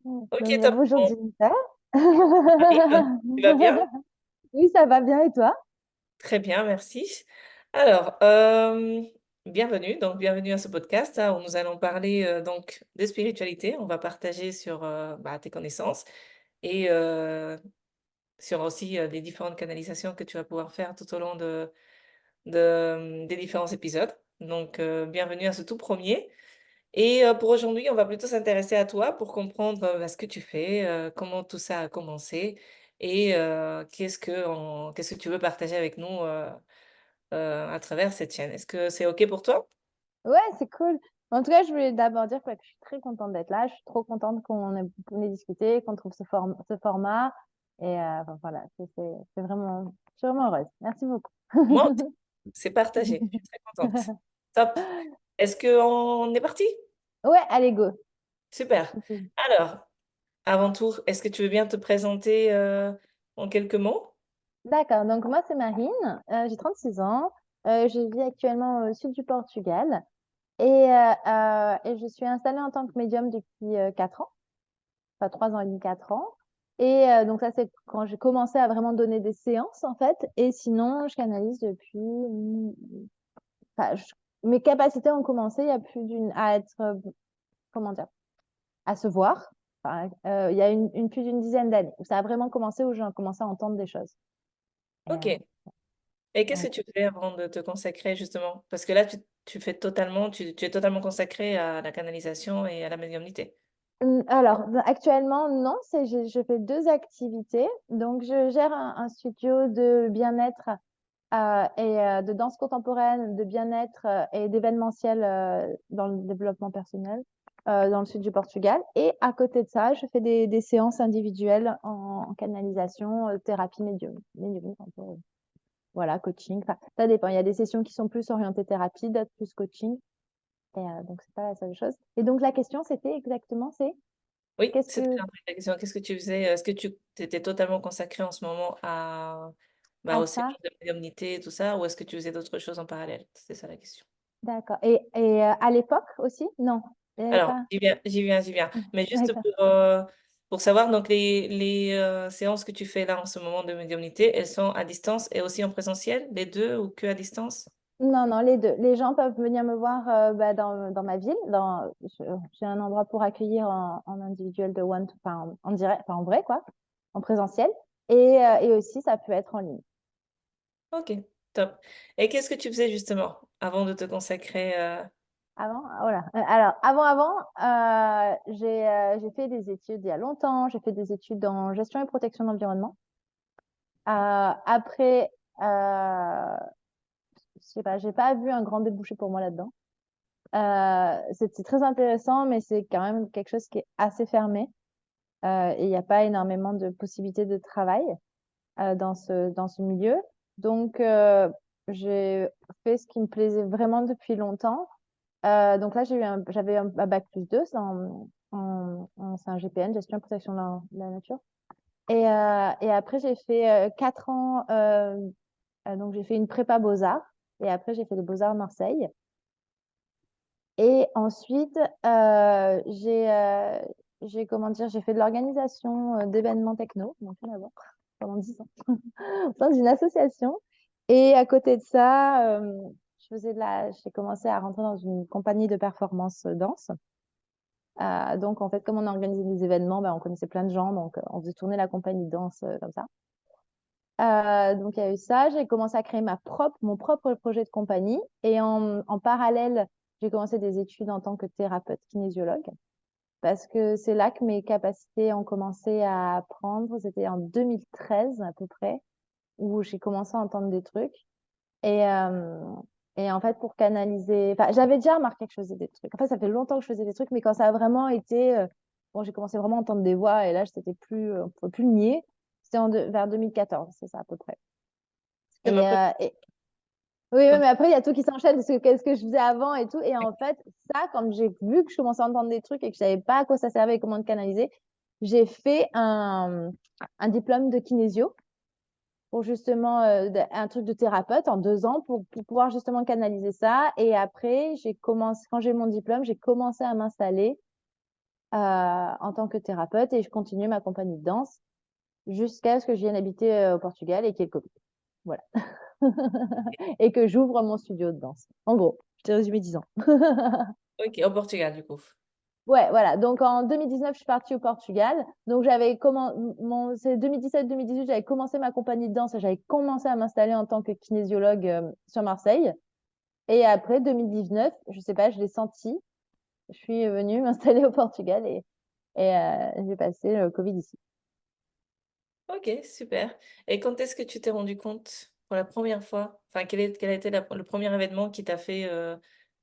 Ok, Donc, top. bonjour Bon, Jennifer. Marine, tu vas bien? Oui, ça va bien et toi? Très bien, merci. Alors, bienvenue. Donc, bienvenue à ce podcast hein, où nous allons parler donc de spiritualité. On va partager sur tes connaissances et sur aussi les différentes canalisations que tu vas pouvoir faire tout au long des différents épisodes. Donc, bienvenue à ce tout premier. Et pour aujourd'hui, on va plutôt s'intéresser à toi pour comprendre, ce que tu fais, comment tout ça a commencé et qu'est-ce que tu veux partager avec nous, à travers cette chaîne. Est-ce que c'est OK pour toi? Ouais, c'est cool. En tout cas, je voulais d'abord dire que je suis très contente d'être là. Je suis trop contente qu'on ait discuté, qu'on trouve ce format. Et enfin, voilà, c'est vraiment, je suis vraiment heureuse. Merci beaucoup. Moi aussi, c'est partagé, je suis très contente. Top. Est-ce qu'on est parti? Ouais, allez, go. Super. Alors, avant tout, est-ce que tu veux bien te présenter, en quelques mots? D'accord, donc moi c'est Marine, j'ai 36 ans, je vis actuellement au sud du Portugal et je suis installée en tant que médium depuis 4 ans, enfin 3 ans et demi, 4 ans. Et donc ça c'est quand j'ai commencé à vraiment donner des séances en fait, et sinon je canalise depuis, enfin, mes capacités ont commencé il y a à être, comment dire, à se voir, enfin, il y a plus d'une dizaine d'années, où ça a vraiment commencé, où j'ai commencé à entendre des choses. Et, OK. Et qu'est-ce ouais. que tu fais avant de te consacrer justement? Parce que là, tu es totalement consacré à la canalisation et à la médiumnité. Alors, actuellement, non, je fais deux activités. Donc, je gère un studio de bien-être et de danse contemporaine, de bien-être et d'événementiel dans le développement personnel dans le sud du Portugal. Et à côté de ça, je fais des séances individuelles en canalisation, thérapie médium, un peu, voilà, coaching. Enfin, ça dépend. Il y a des sessions qui sont plus orientées thérapie, d'autres plus coaching. Et donc, c'est pas la seule chose. Et donc, la question, c'était exactement, c'est Oui, qu'est-ce c'était que un peu la question. Qu'est-ce que tu faisais? Est-ce que tu étais totalement consacré en ce moment à aux ça? séances de médiumnité et tout ça, ou est-ce que tu faisais d'autres choses en parallèle? C'était ça la question. D'accord. Et à l'époque aussi? Non, il n'y avait Alors, pas. j'y viens. Mais juste D'accord. pour savoir, donc les séances que tu fais là en ce moment de médiumnité, elles sont à distance et aussi en présentiel, les deux ou que à distance? Non, non, les deux. Les gens peuvent venir me voir dans ma ville. J'ai un endroit pour accueillir en individuel de one, enfin en direct, enfin en vrai, quoi, en présentiel. Et aussi, ça peut être en ligne. OK, top. Et qu'est-ce que tu faisais justement avant de te consacrer, Avant, voilà. Alors, j'ai fait des études il y a longtemps. J'ai fait des études en gestion et protection de l'environnement. Après, je sais pas, j'ai pas vu un grand débouché pour moi là-dedans. C'est très intéressant, mais c'est quand même quelque chose qui est assez fermé et il n'y a pas énormément de possibilités de travail dans ce milieu. Donc, j'ai fait ce qui me plaisait vraiment depuis longtemps. Donc là, j'avais un bac plus 2 c'est un GPN, gestion et protection de la nature. Et après, j'ai fait 4 ans, donc j'ai fait une prépa Beaux-Arts. Et après, j'ai fait les Beaux-Arts Marseille. Et ensuite, comment dire, j'ai fait de l'organisation d'événements techno, donc rien à voir, pendant 10 ans, dans une association. Et à côté de ça, j'ai commencé à rentrer dans une compagnie de performance danse. Donc, en fait, comme on organisait des événements, ben, on connaissait plein de gens, donc on faisait tourner la compagnie de danse comme ça. Donc, il y a eu ça. J'ai commencé à créer mon propre projet de compagnie. Et en parallèle, j'ai commencé des études en tant que thérapeute kinésiologue parce que c'est là que mes capacités ont commencé à prendre. C'était en 2013 à peu près où j'ai commencé à entendre des trucs. Et, euh, et en fait, pour canaliser, enfin, j'avais déjà remarqué que je faisais des trucs. En fait, ça fait longtemps que je faisais des trucs, mais quand ça a vraiment été, bon, j'ai commencé vraiment à entendre des voix et là, c'était plus, on pouvait plus le nier. C'était vers 2014, c'est ça à peu près. c'est même Et, un peu euh, et- oui, oui, mais après, il y a tout qui s'enchaîne, parce que qu'est-ce que je faisais avant et tout. Et en fait, ça, quand j'ai vu que je commençais à entendre des trucs et que je savais pas à quoi ça servait et comment le canaliser, j'ai fait un diplôme de kinésio pour justement un truc de thérapeute en 2 ans pour pouvoir justement canaliser ça. Et après, quand j'ai eu mon diplôme, j'ai commencé à m'installer en tant que thérapeute et je continue ma compagnie de danse jusqu'à ce que je vienne habiter au Portugal et qu'il y ait le Covid. Voilà. Et que j'ouvre mon studio de danse. En gros, je t'ai résumé 10 ans. OK, au Portugal, du coup. Ouais, voilà. Donc en 2019, je suis partie au Portugal. Donc c'est 2017-2018, j'avais commencé ma compagnie de danse et j'avais commencé à m'installer en tant que kinésiologue sur Marseille. Et après 2019, je sais pas, je l'ai senti. Je suis venue m'installer au Portugal et j'ai passé le Covid ici. OK, super. Et quand est-ce que tu t'es rendu compte pour la première fois? Enfin, quel a été le premier événement qui t'a fait,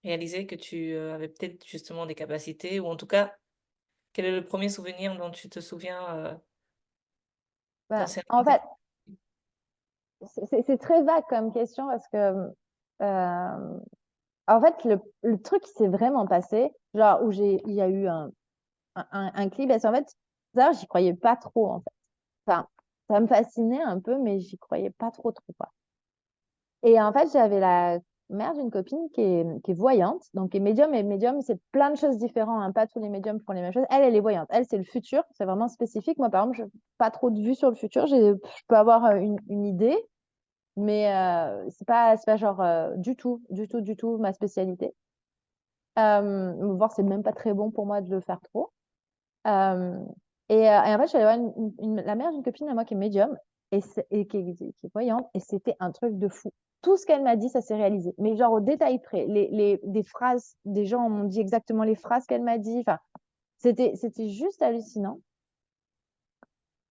réaliser que tu, avais peut-être justement des capacités ou en tout cas, quel est le premier souvenir dont tu te souviens, En concernant tes fait, c'est très vague comme question parce que euh, en fait, le truc qui s'est vraiment passé, genre où il y a eu un clip, parce qu'en fait, ça, j'y croyais pas trop, en fait. Enfin, ça me fascinait un peu, mais j'y croyais pas trop, trop, quoi. Et en fait, j'avais la mère d'une copine qui est voyante, donc qui est médium, et médium, c'est plein de choses différentes, hein. Pas tous les médiums font les mêmes choses. Elle est voyante. Elle, c'est le futur, c'est vraiment spécifique. Moi, par exemple, je n'ai pas trop de vue sur le futur. Je peux avoir une idée, mais c'est pas genre du tout ma spécialité. Voire, c'est même pas très bon pour moi de le faire trop. Euh, et en fait, je suis allée voir la mère d'une copine à moi qui est médium et qui est voyante, et c'était un truc de fou. Tout ce qu'elle m'a dit, ça s'est réalisé. Mais genre au détail près. Des phrases, des gens m'ont dit exactement les phrases qu'elle m'a dit. Enfin, c'était juste hallucinant.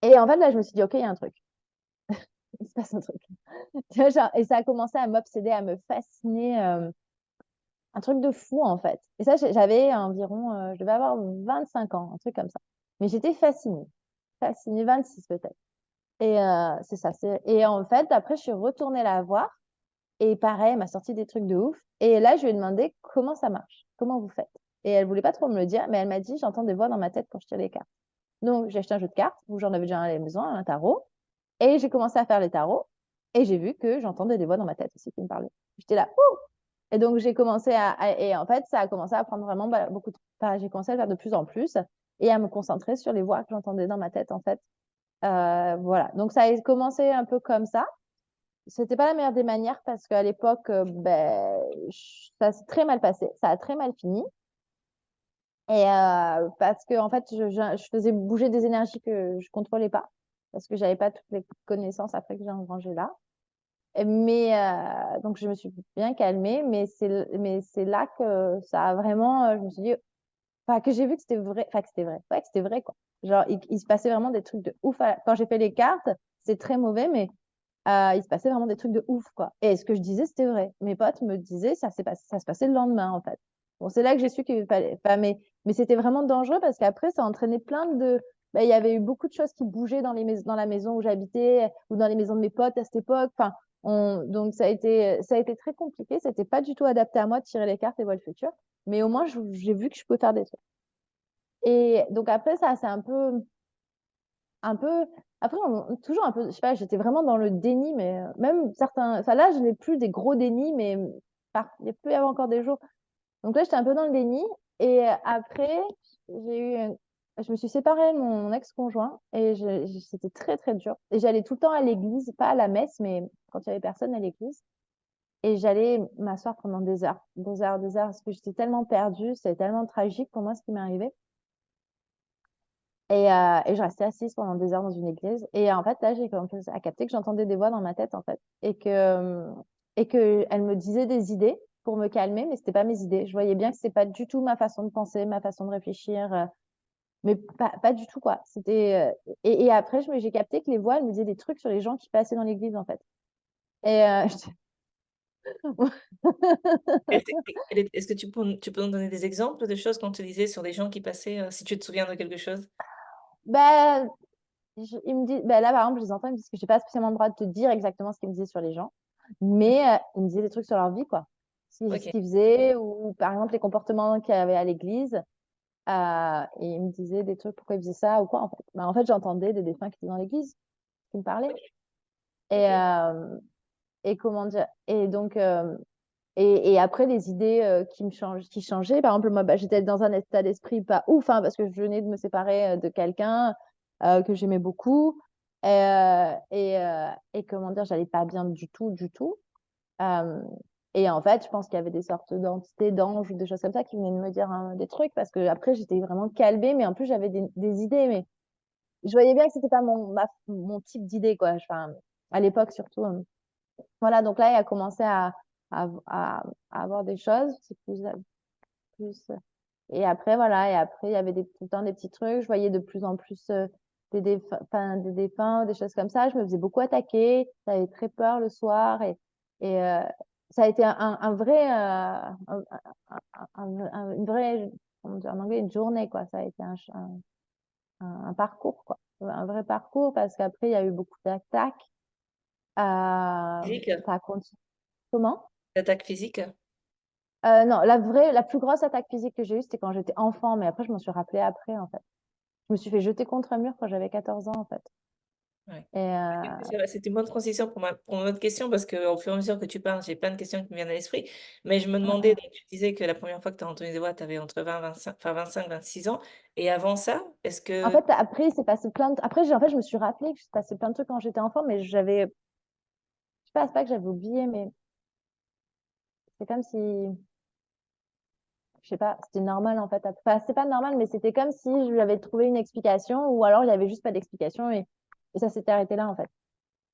Et en fait, là, je me suis dit, OK, il y a un truc. Il se passe un truc. Tu vois, genre, et ça a commencé à m'obséder, à me fasciner. Un truc de fou, en fait. Et ça, j'avais environ, je devais avoir 25 ans, un truc comme ça. Mais j'étais fascinée. Fascinée, 26 peut-être. Et c'est ça. Et en fait, après, je suis retournée la voir. Et pareil, elle m'a sorti des trucs de ouf. Et là, je lui ai demandé comment ça marche, comment vous faites. Et elle voulait pas trop me le dire, mais elle m'a dit, j'entends des voix dans ma tête quand je tire les cartes. Donc, j'ai acheté un jeu de cartes, où j'en avais déjà un à la maison, un tarot. Et j'ai commencé à faire les tarots. Et j'ai vu que j'entendais des voix dans ma tête aussi qui me parlaient. J'étais là, ouh! Et donc, j'ai commencé et en fait, ça a commencé à prendre vraiment beaucoup de. Enfin, j'ai commencé à le faire de plus en plus et à me concentrer sur les voix que j'entendais dans ma tête, en fait. Voilà. Donc, ça a commencé un peu comme ça. C'était pas la meilleure des manières parce qu'à l'époque, ben, ça s'est très mal passé. Ça a très mal fini. Et parce que, en fait, je faisais bouger des énergies que je contrôlais pas parce que j'avais pas toutes les connaissances après que j'ai engrangées là. Mais donc, je me suis bien calmée, mais c'est là que ça a vraiment, je me suis dit, enfin, que j'ai vu que c'était vrai, enfin, que c'était vrai, ouais, que c'était vrai, quoi. Genre, il se passait vraiment des trucs de ouf. Quand j'ai fait les cartes, c'est très mauvais, mais il se passait vraiment des trucs de ouf, quoi. Et ce que je disais, c'était vrai. Mes potes me disaient, ça se passait le lendemain, en fait. Bon, c'est là que j'ai su qu'il fallait, enfin, mais c'était vraiment dangereux parce qu'après, ça entraînait plein de, ben, il y avait eu beaucoup de choses qui bougeaient dans la maison où j'habitais ou dans les maisons de mes potes à cette époque. Enfin, donc ça a été très compliqué. C'était pas du tout adapté à moi de tirer les cartes et voir le futur. Mais au moins, j'ai vu que je pouvais faire des trucs. Et donc après, ça, c'est un peu. Après, toujours un peu, je sais pas, j'étais vraiment dans le déni, mais même certains. Enfin, là, je n'ai plus des gros dénis, mais il peut y avoir encore des jours. Donc là, j'étais un peu dans le déni. Et après, je me suis séparée de mon ex-conjoint et c'était très, très dur. Et j'allais tout le temps à l'église, pas à la messe, mais quand il y avait personne à l'église. Et j'allais m'asseoir pendant des heures, des heures, parce que j'étais tellement perdue, c'était tellement tragique pour moi ce qui m'est arrivé. Et je restais assise pendant des heures dans une église. Et en fait, là, j'ai commencé à capter que j'entendais des voix dans ma tête, en fait. Et que elle me disait des idées pour me calmer, mais c'était pas mes idées. Je voyais bien que c'était pas du tout ma façon de penser, ma façon de réfléchir, mais pas du tout, quoi. Et après, j'ai capté que les voix, elles me disaient des trucs sur les gens qui passaient dans l'église, en fait. Et Est-ce que tu peux nous donner des exemples de choses qu'on te disait sur des gens qui passaient, si tu te souviens de quelque chose? bah, il me dit, bah là, par exemple, je les entends, ils me disent que j'ai pas spécialement le droit de te dire exactement ce qu'ils me disaient sur les gens, mais ils me disaient des trucs sur leur vie, quoi. Ce OK, qu'ils faisaient, ou par exemple les comportements qu'il y avait à l'église. Et ils me disaient des trucs, pourquoi ils faisaient ça ou quoi, en fait. Bah, en fait, j'entendais des défunts qui étaient dans l'église, qui me parlaient. Et, OK. et comment dire, et donc, Et après, les idées qui changeaient, par exemple, moi, bah, j'étais dans un état d'esprit pas ouf, hein, parce que je venais de me séparer de quelqu'un que j'aimais beaucoup. Et comment dire, j'allais pas bien du tout, du tout. Euh, et en fait, je pense qu'il y avait des sortes d'entités, d'anges ou des choses comme ça qui venaient de me dire hein, des trucs, parce que après, j'étais vraiment calmée, mais en plus, j'avais des idées, mais je voyais bien que c'était pas mon type d'idée, quoi. Enfin, à l'époque, surtout. Voilà, donc là, il a commencé à, à- à avoir des choses. C'est plus. Et après, voilà, et après, il y avait tout le temps des petits trucs. Je voyais de plus en plus des défunts, des choses comme ça. Je me faisais beaucoup attaquer. J'avais très peur le soir. Et ça a été un vrai, une vraie, comment dire, en anglais, une journée, quoi. Ça a été un parcours, quoi. Un vrai parcours parce qu'après, il y a eu beaucoup d'attaques. Physique? Ça a continué. Comment? L'attaque physique? Non, la plus grosse attaque physique que j'ai eue, c'était quand j'étais enfant, mais après, je m'en suis rappelée après, en fait. Je me suis fait jeter contre un mur quand j'avais 14 ans, en fait. Ouais. Et C'est une bonne transition pour mon autre question parce qu'au fur et à mesure que tu parles, j'ai plein de questions qui me viennent à l'esprit. Mais je me demandais, donc, tu disais que la première fois que tu as entendu des voix, tu avais entre 20 25, enfin 25, 26 ans. Et avant ça, est-ce en que... fait, après, c'est passé plein de... Après, en fait, je me suis rappelé que c'est passé plein de trucs quand j'étais enfant, mais j'avais... Je sais pas, c'est pas que j'avais oublié, mais c'est comme si... Je sais pas, c'était normal, en fait. Enfin, c'est pas normal, mais c'était comme si je lui avais trouvé une explication, ou alors il n'y avait juste pas d'explication, et ça s'était arrêté là, en fait.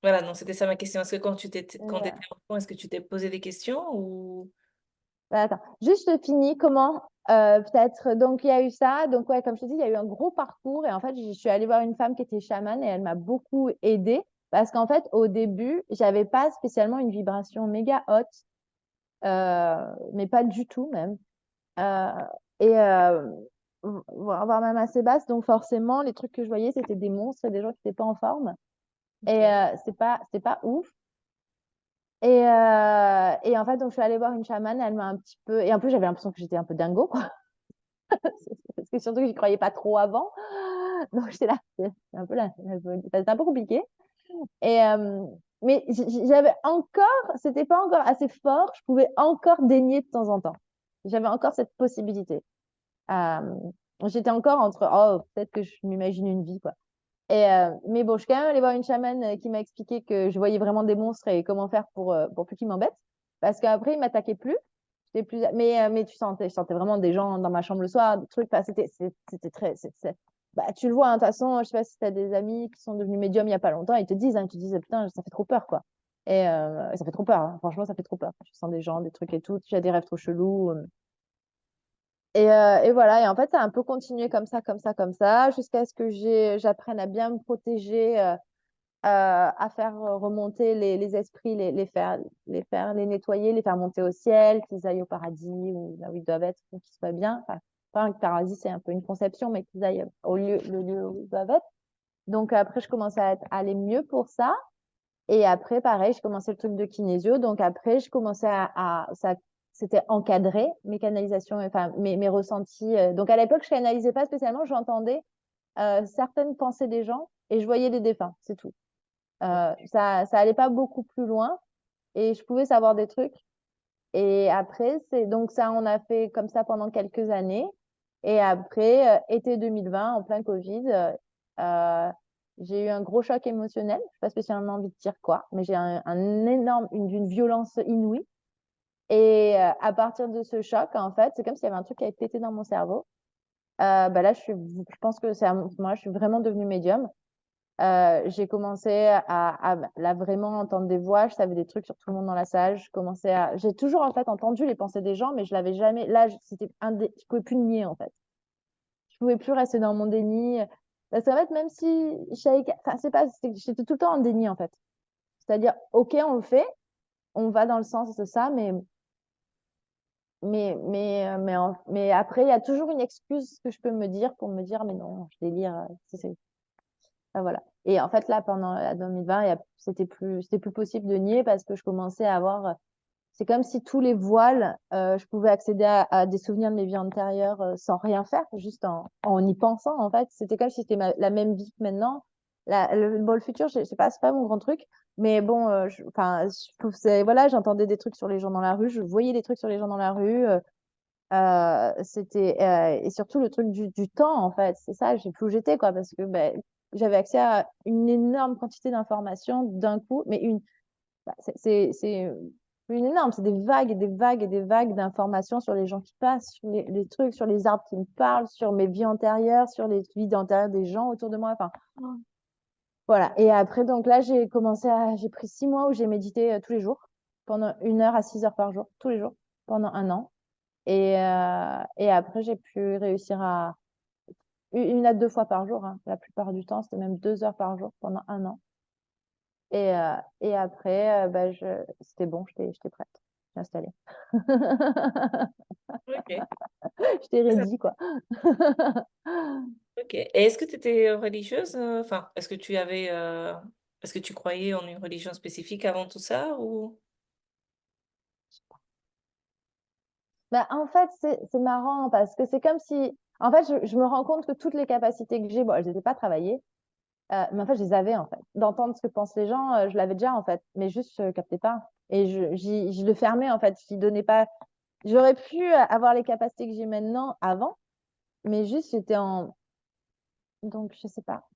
Voilà, donc c'était ça ma question. Est-ce que quand tu Et, étais enfant, est-ce que tu t'es posé des questions ou... bah, attends, juste je finis. Comment peut-être donc il y a eu ça. Donc ouais, comme je te dis, il y a eu un gros parcours et en fait, je suis allée voir une femme qui était chamane et elle m'a beaucoup aidée parce qu'en fait, au début, j'avais pas spécialement une vibration méga haute, mais pas du tout même. Euh, et voire même assez basse. Donc forcément, les trucs que je voyais, c'était des monstres et des gens qui n'étaient pas en forme. Et Ok. c'est pas ouf. Et en fait, donc je suis allée voir une chamane, elle m'a un petit peu. Et en plus, j'avais l'impression que j'étais un peu dingo, quoi. Parce que surtout que j'y croyais pas trop avant. Donc j'étais là, c'est un peu là, c'était un peu compliqué. Et mais j'avais encore, c'était pas encore assez fort, je pouvais encore dénier de temps en temps. J'avais encore cette possibilité. Euh, J'étais encore entre, oh, peut-être que je m'imagine une vie, quoi. Mais bon, je suis quand même allée voir une chamane qui m'a expliqué que je voyais vraiment des monstres et comment faire pour plus qu'ils m'embêtent. Parce qu'après, ils m'attaquaient plus. J'étais plus. Mais je sentais vraiment des gens dans ma chambre le soir, des trucs. Enfin, c'était très. Bah, tu le vois, hein, de toute façon, je sais pas si tu as des amis qui sont devenus médiums il y a pas longtemps, ils te disent, putain, ça fait trop peur, quoi. Ça fait trop peur, hein. Franchement, ça fait trop peur. Tu sens des gens, des trucs et tout. Tu as des rêves trop chelous. Et voilà, et en fait, ça a un peu continué comme ça, comme ça, comme ça, jusqu'à ce que j'apprenne à bien me protéger, à faire remonter les esprits, les nettoyer, les faire monter au ciel, qu'ils aillent au paradis ou là où ils doivent être, pour qu'ils soient bien. Enfin, pas un paradis, c'est un peu une conception, mais qu'ils aillent le lieu où ils doivent être. Donc après, je commençais à aller mieux pour ça. Et après, pareil, je commençais le truc de kinésio. Donc après, je commençais ça, c'était encadré, mes canalisations, enfin mes ressentis. Donc à l'époque, je canalisais pas spécialement, j'entendais certaines pensées des gens et je voyais des défunts, c'est tout. Ça allait pas beaucoup plus loin et je pouvais savoir des trucs. Et après, c'est donc ça, on a fait comme ça pendant quelques années. Et après, été 2020, en plein Covid, j'ai eu un gros choc émotionnel. Je n'ai pas spécialement envie de dire quoi, mais j'ai un énorme, d'une violence inouïe. Et à partir de ce choc, en fait, c'est comme s'il y avait un truc qui avait pété dans mon cerveau. Bah là, je pense que moi, je suis vraiment devenue médium. J'ai commencé là, vraiment entendre des voix, je savais des trucs sur tout le monde dans la salle. J'ai toujours en fait entendu les pensées des gens, mais je l'avais jamais. Là, je pouvais plus le nier en fait. Je pouvais plus rester dans mon déni. Parce qu'en fait, même si enfin, c'est pas, j'étais tout le temps en déni en fait. C'est-à-dire, ok, on le fait, on va dans le sens de ça, mais après, il y a toujours une excuse que je peux me dire pour me dire, mais non, je délire. Ah, voilà. Et en fait, là, pendant la 2020, c'était plus possible de nier parce que je commençais à avoir. C'est comme si tous les voiles, je pouvais accéder à des souvenirs de mes vies antérieures sans rien faire, juste en y pensant, en fait. C'était comme si c'était la même vie que maintenant. bon, le futur, je sais pas, c'est pas mon grand truc. Mais bon, enfin, je trouve voilà, j'entendais des trucs sur les gens dans la rue, je voyais des trucs sur les gens dans la rue. Et surtout le truc du temps, en fait. C'est ça, j'ai plus où j'étais, quoi, parce que ben, j'avais accès à une énorme quantité d'informations d'un coup, mais bah, c'est une énorme, c'est des vagues et des vagues et des vagues d'informations sur les gens qui passent, sur les trucs, sur les arbres qui me parlent, sur mes vies antérieures, sur les vies antérieures des gens autour de moi. Enfin, voilà. Et après, donc là, j'ai pris 6 mois où j'ai médité tous les jours, pendant 1 heure à 6 heures par jour, tous les jours, pendant un an. Et après, j'ai pu réussir à 1 à 2 fois par jour, hein. La plupart du temps, c'était même 2 heures par jour pendant un an. Et après, bah, c'était bon, j'étais prête. J'étais installée. OK. J'étais Ça ready, quoi. OK. Et est-ce que tu étais religieuse? Enfin, est-ce que tu croyais en une religion spécifique avant tout ça ou? Bah, en fait, c'est marrant parce que c'est comme si. En fait, je me rends compte que toutes les capacités que j'ai, bon, elles n'étaient pas travaillées, mais en fait, je les avais, en fait. D'entendre ce que pensent les gens, je l'avais déjà, en fait, mais juste, je captais pas. Et je le fermais, en fait. Je n'y donnais pas. J'aurais pu avoir les capacités que j'ai maintenant avant, mais juste, j'étais en. Donc, je sais pas.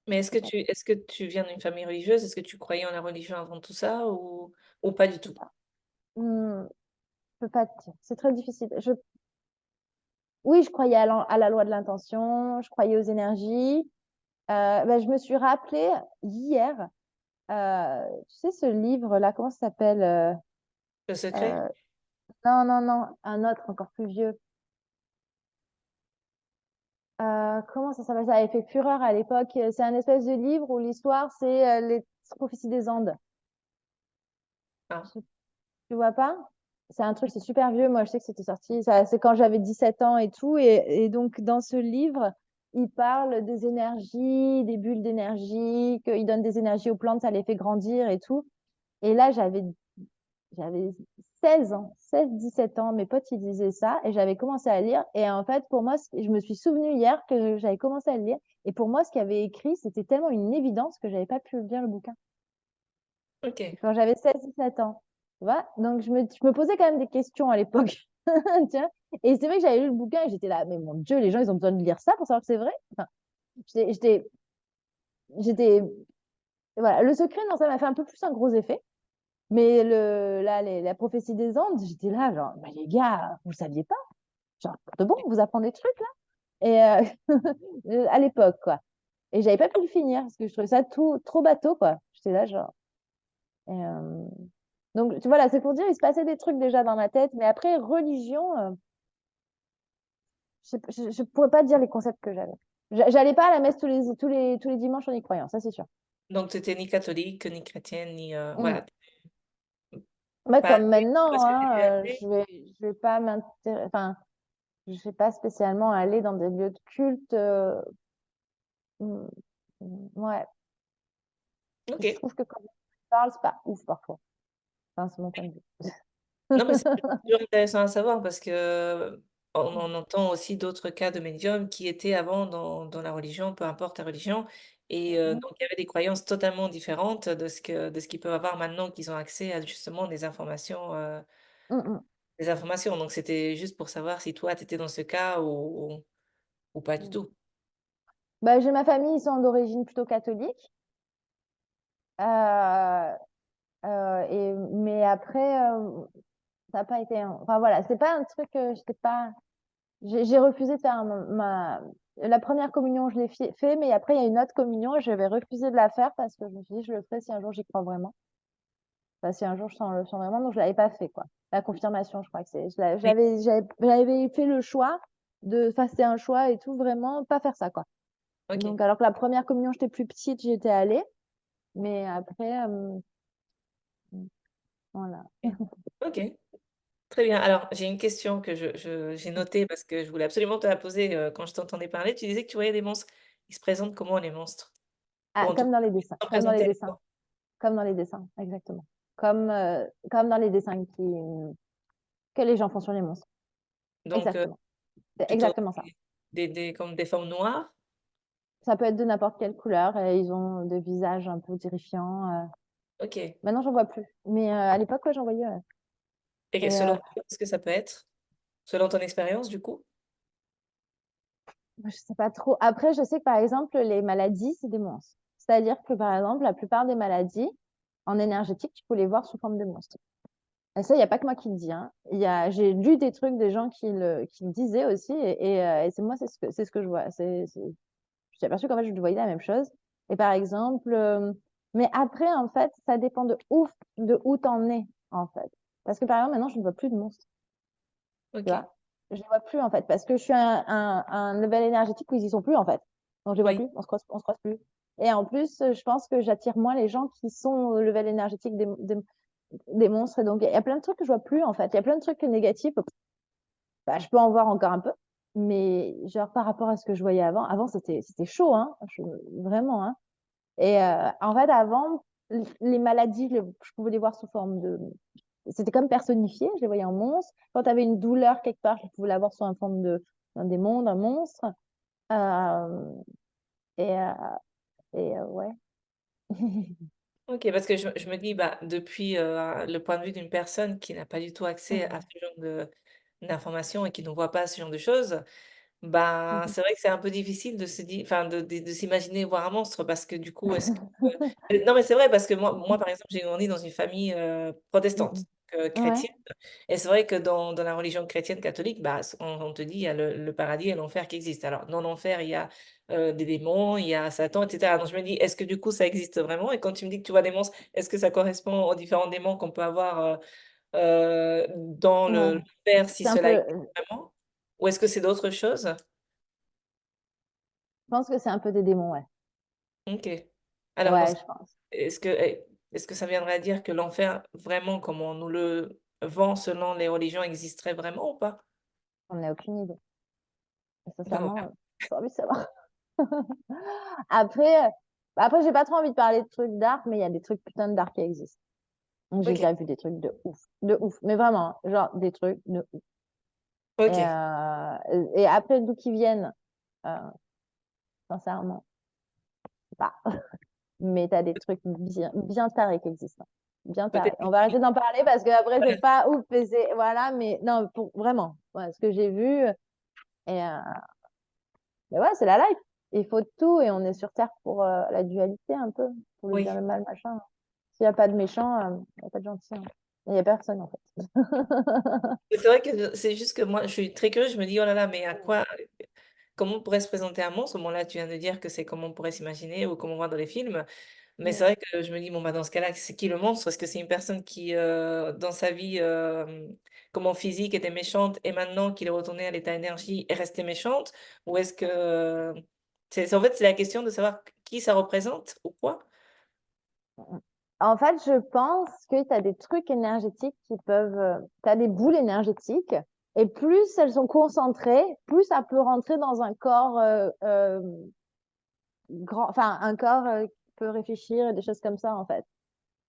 Mais Je sais pas. est-ce que tu viens d'une famille religieuse? Est-ce que tu croyais en la religion avant tout ça ou pas du tout? Hmm, je peux pas te dire. C'est très difficile. Oui, je croyais à la loi de l'intention, je croyais aux énergies. Ben, je me suis rappelé hier, tu sais, ce livre-là, comment ça s'appelle Le secret? euh, non, non, non, un autre encore plus vieux. Comment ça s'appelle? Ça avait fait fureur à l'époque. C'est un espèce de livre où l'histoire, c'est les prophéties des Andes. Ah, Tu vois pas? C'est un truc, c'est super vieux. Moi, je sais que c'était sorti, ça, c'est quand j'avais 17 ans et tout. Et donc, dans ce livre, il parle des énergies, des bulles d'énergie, qu'il donne des énergies aux plantes, ça les fait grandir et tout. Et là, j'avais 16 ans, 16, 17 ans. Mes potes, ils disaient ça et j'avais commencé à lire. Et en fait, pour moi, je me suis souvenu hier que j'avais commencé à le lire. Et pour moi, ce qu'il y avait écrit, c'était tellement une évidence que j'avais pas pu lire le bouquin OK. quand j'avais 16, 17 ans. Tu vois? Donc, je me posais quand même des questions à l'époque. Tu vois. Et c'est vrai que j'avais lu le bouquin et j'étais là, mais mon Dieu, les gens, ils ont besoin de lire ça pour savoir que c'est vrai. Enfin, j'étais, j'étais, j'étais, voilà. Le secret, non, ça m'a fait un peu plus un gros effet. Mais la prophétie des Andes, j'étais là, genre, bah, les gars, vous saviez pas? Genre, de bon, vous apprenez des trucs, là? Et à l'époque, quoi. Et j'avais pas pu le finir parce que je trouvais ça tout, trop bateau, quoi. J'étais là, genre. Et, donc, tu vois, là, c'est pour dire, il se passait des trucs déjà dans ma tête. Mais après, religion, je pourrais pas dire les concepts que j'avais. J'allais pas à la messe tous les dimanches en y croyant, ça, c'est sûr. Donc tu étais ni catholique, ni chrétienne, ni, Non. voilà, Bah, pas comme athée parce maintenant, que tu étais hein, athée? je vais pas enfin, je vais pas spécialement aller dans des lieux de culte. Mm, ouais, je OK. trouve que quand on parle, c'est pas ouf parfois. Enfin, c'est mon point de vue. Non, mais c'est toujours intéressant à savoir parce que on entend aussi d'autres cas de médiums qui étaient avant dans la religion, peu importe la religion et Mhm. donc il y avait des croyances totalement différentes de ce qu'ils peuvent avoir maintenant qu'ils ont accès à justement Mhm. des informations. Donc c'était juste pour savoir si toi tu étais dans ce cas ou pas du Mhm. tout. Bah, j'ai ma famille, ils sont d'origine plutôt catholique. Euh, mais après, ça n'a pas été. Enfin voilà, c'est pas un truc. J'étais pas. J'ai refusé de faire la première communion, je l'ai fait, mais après, il y a une autre communion et j'avais refusé de la faire parce que je me suis dit, je le ferai si un jour j'y crois vraiment. Enfin, si un jour le sens vraiment, donc je l'avais pas fait, quoi. La confirmation, je crois que c'est. Oui, J'avais fait le choix de. Enfin, c'était un choix et tout, vraiment, pas faire ça, quoi. OK. Donc, alors que la première communion, j'étais plus petite, j'y étais allée, mais après, voilà. OK. Très bien. Alors, j'ai une question que j'ai notée parce que je voulais absolument te la poser, quand je t'entendais parler. Tu disais que tu voyais des monstres. Ils se présentent comment les monstres? Ou Ah, en tout comme cas, dans les ils dessins, sont comme dans les présentés à dessins, l'écran. comme dans les dessins, exactement. Comme dans les dessins que les gens font sur les monstres. Donc, Exactement. C'est plutôt exactement ça. comme des formes noires? ça peut être de n'importe quelle couleur et ils ont des visages un peu terrifiants. OK. Maintenant, j'en vois plus. Mais à l'époque, ouais, j'en voyais. Ouais. Et Et selon toi, qu'est-ce que ça peut être? Selon ton expérience, du coup? moi, je sais pas trop. Après, je sais que par exemple, les maladies, c'est des monstres. C'est-à-dire que par exemple, la plupart des maladies en énergétique, tu peux les voir sous forme de monstres. Et ça, il n'y a pas que moi qui le dis. Hein. J'ai lu des trucs des gens qui le disaient aussi. Et c'est moi, c'est ce que je vois. Je suis aperçue qu'en fait, je voyais la même chose. Et par exemple, mais après, en fait, ça dépend de où t'en es, en fait. Parce que par exemple, maintenant, je ne vois plus de monstres. Tu OK. vois? Je les vois plus, en fait. Parce que je suis à un level énergétique où ils y sont plus, en fait. Donc, je les vois Oui. plus. On se croise plus. Et en plus, je pense que j'attire moins les gens qui sont au level énergétique des monstres. Et donc, il y a plein de trucs que je vois plus, en fait. Il y a plein de trucs négatifs. Bah, je peux en voir encore un peu. Mais genre, par rapport à ce que je voyais avant, c'était chaud, hein. Vraiment, hein. Et en fait, avant, les maladies, je pouvais les voir sous forme de. C'était comme personnifié, je les voyais en monstre. Quand tu avais une douleur quelque part, je pouvais l'avoir sous une forme d'un démon, d'un monstre. Euh, et ouais. OK, parce que je me dis, bah, depuis, le point de vue d'une personne qui n'a pas du tout accès à Mhm. ce genre de d'informations et qui ne voit pas ce genre de choses, ben, Mhm. c'est vrai que c'est un peu difficile de se dire enfin de s'imaginer voir un monstre parce que du coup, est-ce que non, mais c'est vrai parce que moi, par exemple, j'ai grandi dans une famille, protestante, Mhm. Ouais. chrétienne et c'est vrai que dans la religion chrétienne catholique, bah, on te dit, il y a le paradis et l'enfer qui existent. Alors dans l'enfer, il y a, des démons, il y a Satan et cetera. Donc je me dis: «Est-ce que du coup ça existe vraiment?» Et quand tu me dis que tu vois des monstres, est-ce que ça correspond aux différents démons qu'on peut avoir, dans Ouais. l'enfer si C'est un cela peu. existe vraiment? Ou est-ce que c'est d'autres choses? Je pense que c'est un peu des démons, ouais. OK. Alors dans Ouais, ce je pense. est-ce que ça viendrait à dire que l'enfer, vraiment comme on nous le vend selon les religions, existerait vraiment ou pas? On n'a aucune idée. Et Ben sincèrement, voilà. j'ai pas envie de savoir. Après, après, j'ai pas trop envie de parler de trucs dark, mais il y a des trucs putain de dark qui existent. Donc, j'ai OK, déjà vu des trucs de ouf. De ouf. Mais vraiment, hein, genre des trucs de ouf. OK, Et après, d'où qu'ils viennent, euh, sincèrement, je sais pas. Mais t'as des trucs bien tarés qui existent. Bien tarés. peut-être que On va arrêter d'en parler parce que après, voilà. c'est pas ouf. Voilà, mais non, vraiment, ouais, ce que j'ai vu. Et, mais ouais, c'est la life. Il faut de tout et on est sur Terre pour la dualité un peu, pour le bien, Oui. le mal, machin. S'il n'y a pas de méchant, il n'y a pas de gentil. Hein. Il n'y a personne en fait. C'est vrai que c'est juste que moi, je suis très curieuse, je me dis: «Oh là là, mais à quoi comment pourrait se présenter un monstre?» Bon là, tu viens de dire que c'est comme on pourrait s'imaginer ou comme on voit dans les films. Mais c'est Mm. vrai que je me dis: «Bon, bah, dans ce cas-là, c'est qui le monstre? Est-ce que c'est une personne qui, dans sa vie, comment physique était méchante et maintenant qu'il est retourné à l'état énergie est restée méchante? Ou est-ce que c'est en fait, c'est la question de savoir qui ça représente ou quoi? En fait, je pense que tu as des trucs énergétiques qui peuvent. Tu as des boules énergétiques et plus elles sont concentrées, plus ça peut rentrer dans un corps grand, enfin, un corps qui peut réfléchir et des choses comme ça en fait.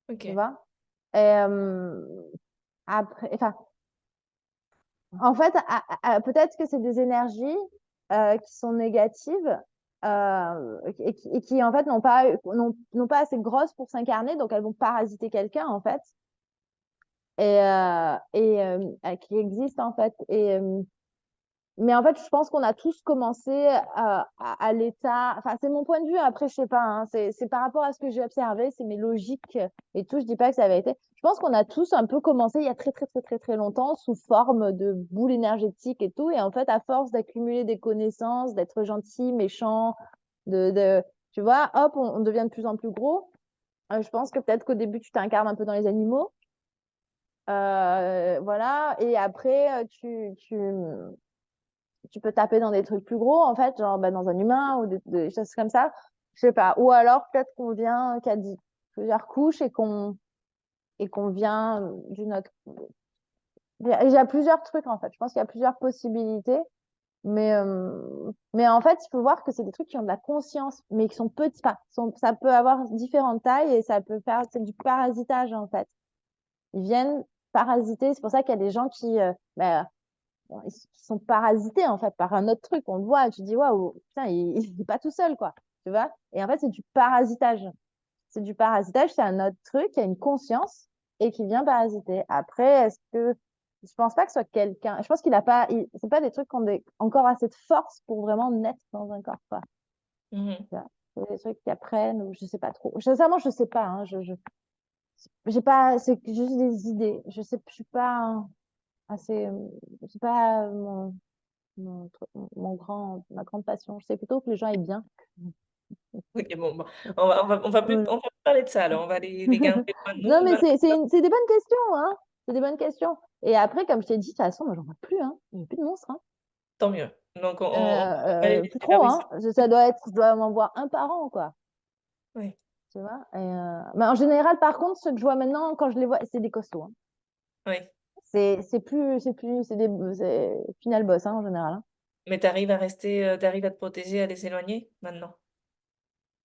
Tu OK, vois? Et après, enfin, en fait, peut-être que c'est des énergies qui sont négatives et qui, en fait, n'ont pas assez grosses pour s'incarner, donc elles vont parasiter quelqu'un, en fait, qui existe, en fait. Mais en fait, je pense qu'on a tous commencé à l'état. Enfin, c'est mon point de vue. Après, je sais pas. Hein, c'est par rapport à ce que j'ai observé, c'est mes logiques et tout. Je dis pas que ça avait été. Je pense qu'on a tous un peu commencé il y a très très très très très longtemps sous forme de boule énergétique et tout. Et en fait, à force d'accumuler des connaissances, d'être gentil, méchant, tu vois, hop, on devient de plus en plus gros. Je pense que peut-être qu'au début, tu t'incarnes un peu dans les animaux. Voilà. Et après, tu peux taper dans des trucs plus gros, en fait, genre bah, dans un humain ou des choses comme ça. Je sais pas. Ou alors peut-être qu'on vient, qu'il y a plusieurs couches et qu'on vient d'une autre. Il y a plusieurs trucs en fait. Je pense qu'il y a plusieurs possibilités. Mais en fait, il faut voir que c'est des trucs qui ont de la conscience, mais qui sont petits. Enfin, ça peut avoir différentes tailles et ça peut faire c'est du parasitage en fait. Ils viennent parasiter. C'est pour ça qu'il y a des gens bah, bon, ils sont parasités en fait par un autre truc. On le voit, tu dis waouh, putain, il est pas tout seul quoi. tu vois. Et en fait, c'est du parasitage. C'est du parasitage, c'est un autre truc qui a une conscience et qui vient parasiter. Après, est-ce que je pense pas que ce soit quelqu'un. Je pense qu'il a pas. C'est pas des trucs qui ont encore assez de force pour vraiment naître dans un corps, quoi. Mmh. Tu vois. C'est des trucs qui apprennent ou je sais pas trop. Sincèrement, je sais pas. Hein. J'ai pas. C'est juste des idées. Je sais. Je suis pas assez. C'est pas ma grande passion. Je sais plutôt que les gens aient bien. OK, bon, on va plus parler de ça alors, on va les garder loin de Non, nous. mais Voilà, c'est des bonnes questions, hein. C'est des bonnes questions. Et après, comme je t'ai dit, de toute façon, moi, j'en vois plus, hein. Il n'y a plus de monstres, hein. tant mieux. Donc on va les Plus laisser là trop, où ils hein. sont. Je dois en voir un par an, quoi. Oui, Tu vois? Mais en général, par contre, ceux que je vois maintenant, quand je les vois, c'est des costauds, hein. oui. C'est final boss, hein, en général, hein. Mais tu arrives à rester, tu arrives à te protéger, à les éloigner maintenant?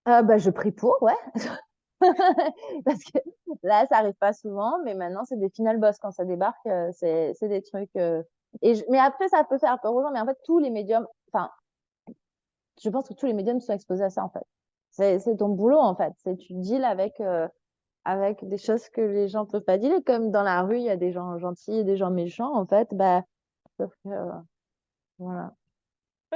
Bah, je prie pour, ouais. Parce que là, ça arrive pas souvent, mais maintenant, c'est des final boss quand ça débarque, c'est des trucs. Mais après, ça peut faire peur aux gens, mais en fait, tous les médiums, enfin, je pense que tous les médiums sont exposés à ça, en fait. C'est ton boulot, en fait. Tu deals avec des choses que les gens peuvent pas dealer, comme dans la rue, il y a des gens gentils et des gens méchants, en fait, bah, sauf que, voilà.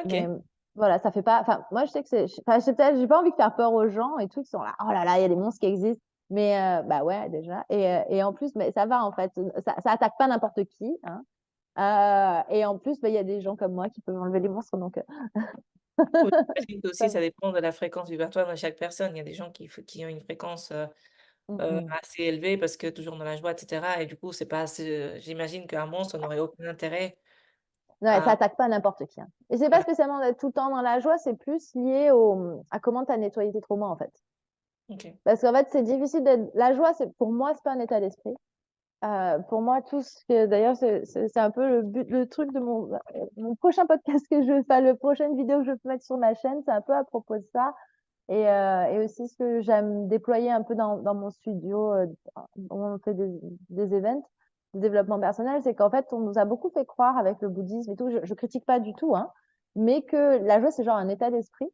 Mais OK. voilà, ça fait pas. Enfin, moi, je sais que enfin, j'ai pas envie de faire peur aux gens et tout, qui sont là, oh là là, il y a des monstres qui existent. Mais bah ouais, déjà. Et en plus, mais ça va en fait. Ça attaque pas n'importe qui. Hein. Et en plus, bah, il y a des gens comme moi qui peuvent enlever les monstres. Donc, Oui, j'imagine ça qu'aussi ça va. dépend de la fréquence vibratoire de chaque personne. Il y a des gens qui ont une fréquence, Mm, mm. assez élevée parce que toujours dans la joie et cetera et du coup, c'est pas assez, j'imagine qu'un monstre n'aurait aucun intérêt Ouais, ça à attaque pas n'importe qui. Hein. Et c'est pas voilà, spécialement d'être tout le temps dans la joie, c'est plus lié à comment tu as nettoyé tes traumas, en fait. OK. Parce qu'en fait, c'est difficile d'être. La joie, pour moi, c'est pas un état d'esprit. Pour moi, tout ce que d'ailleurs, c'est un peu le truc de mon prochain podcast que je fais, le prochaine vidéo que je peux mettre sur ma chaîne, c'est un peu à propos de ça. Et aussi ce que j'aime déployer un peu dans mon studio, où on fait des events de développement personnel, c'est qu'en fait, on nous a beaucoup fait croire avec le bouddhisme et tout, je critique pas du tout, hein, mais que la joie, c'est genre un état d'esprit.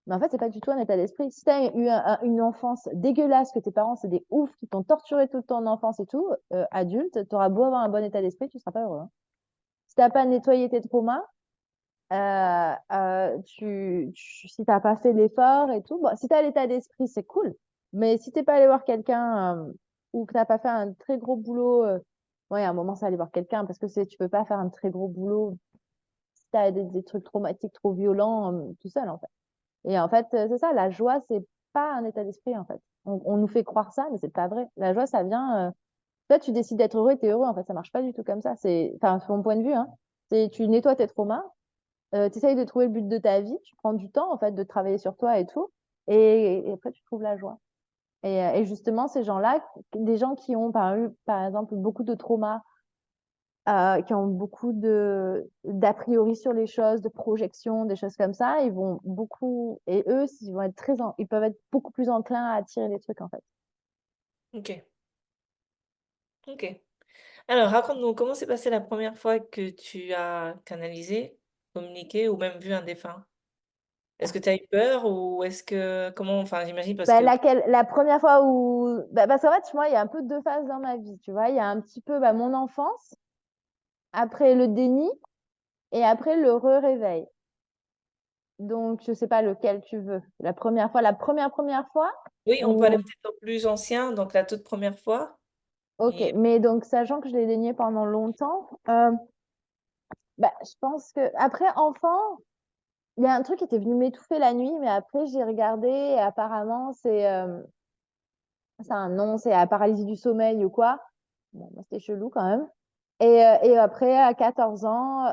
Mais en fait, c'est pas du tout un état d'esprit. Si tu as eu une enfance dégueulasse, que tes parents, c'est des oufs qui t'ont torturé toute ton enfance et tout, adulte, tu auras beau avoir un bon état d'esprit, tu seras pas heureux. Hein. Si t'as pas nettoyé tes traumas, si t'as pas fait l'effort et tout, bon, si tu as l'état d'esprit, c'est cool. Mais si t'es pas allé voir quelqu'un ou que t'as pas fait un très gros boulot, ouais, à un moment, c'est aller voir quelqu'un parce que tu peux pas faire un très gros boulot si tu as des trucs traumatiques trop violents tout seul, en fait. Et en fait, c'est ça, la joie, c'est pas un état d'esprit, en fait. On nous fait croire ça, mais c'est pas vrai. La joie, ça vient. Toi, tu décides d'être heureux et t'es heureux. En fait, ça marche pas du tout comme ça. Enfin, c'est mon point de vue, hein. Tu nettoies tes traumas, tu essayes de trouver le but de ta vie, tu prends du temps, en fait, de travailler sur toi et tout. Et après, tu trouves la joie. Et justement, ces gens-là, des gens qui ont, par exemple, beaucoup de traumas, qui ont beaucoup d'a priori sur les choses, de projections, des choses comme ça, ils vont beaucoup, et eux, ils peuvent être beaucoup plus enclins à attirer des trucs en fait. OK. OK. Alors raconte-nous, comment s'est passée la première fois que tu as canalisé, communiqué ou même vu un défunt? Est-ce que tu as eu peur ou est-ce que comment enfin, j'imagine parce Bah, que la première fois où, bah, parce qu'en fait, moi, il y a un peu deux phases dans ma vie, tu vois. Il y a un petit peu mon enfance, après le déni et après le réveil. Donc, je sais pas lequel tu veux. La première fois, première fois, oui, on peut aller ou peut-être au plus ancien, donc la toute première fois ok, et mais donc sachant que je l'ai dénié pendant longtemps, bah, je pense que après enfant, il y a un truc qui était venu m'étouffer la nuit, mais après j'ai regardé et apparemment c'est un nom, c'est la paralysie du sommeil ou quoi. Bon, bah, c'était chelou quand même. Et après, à 14 ans,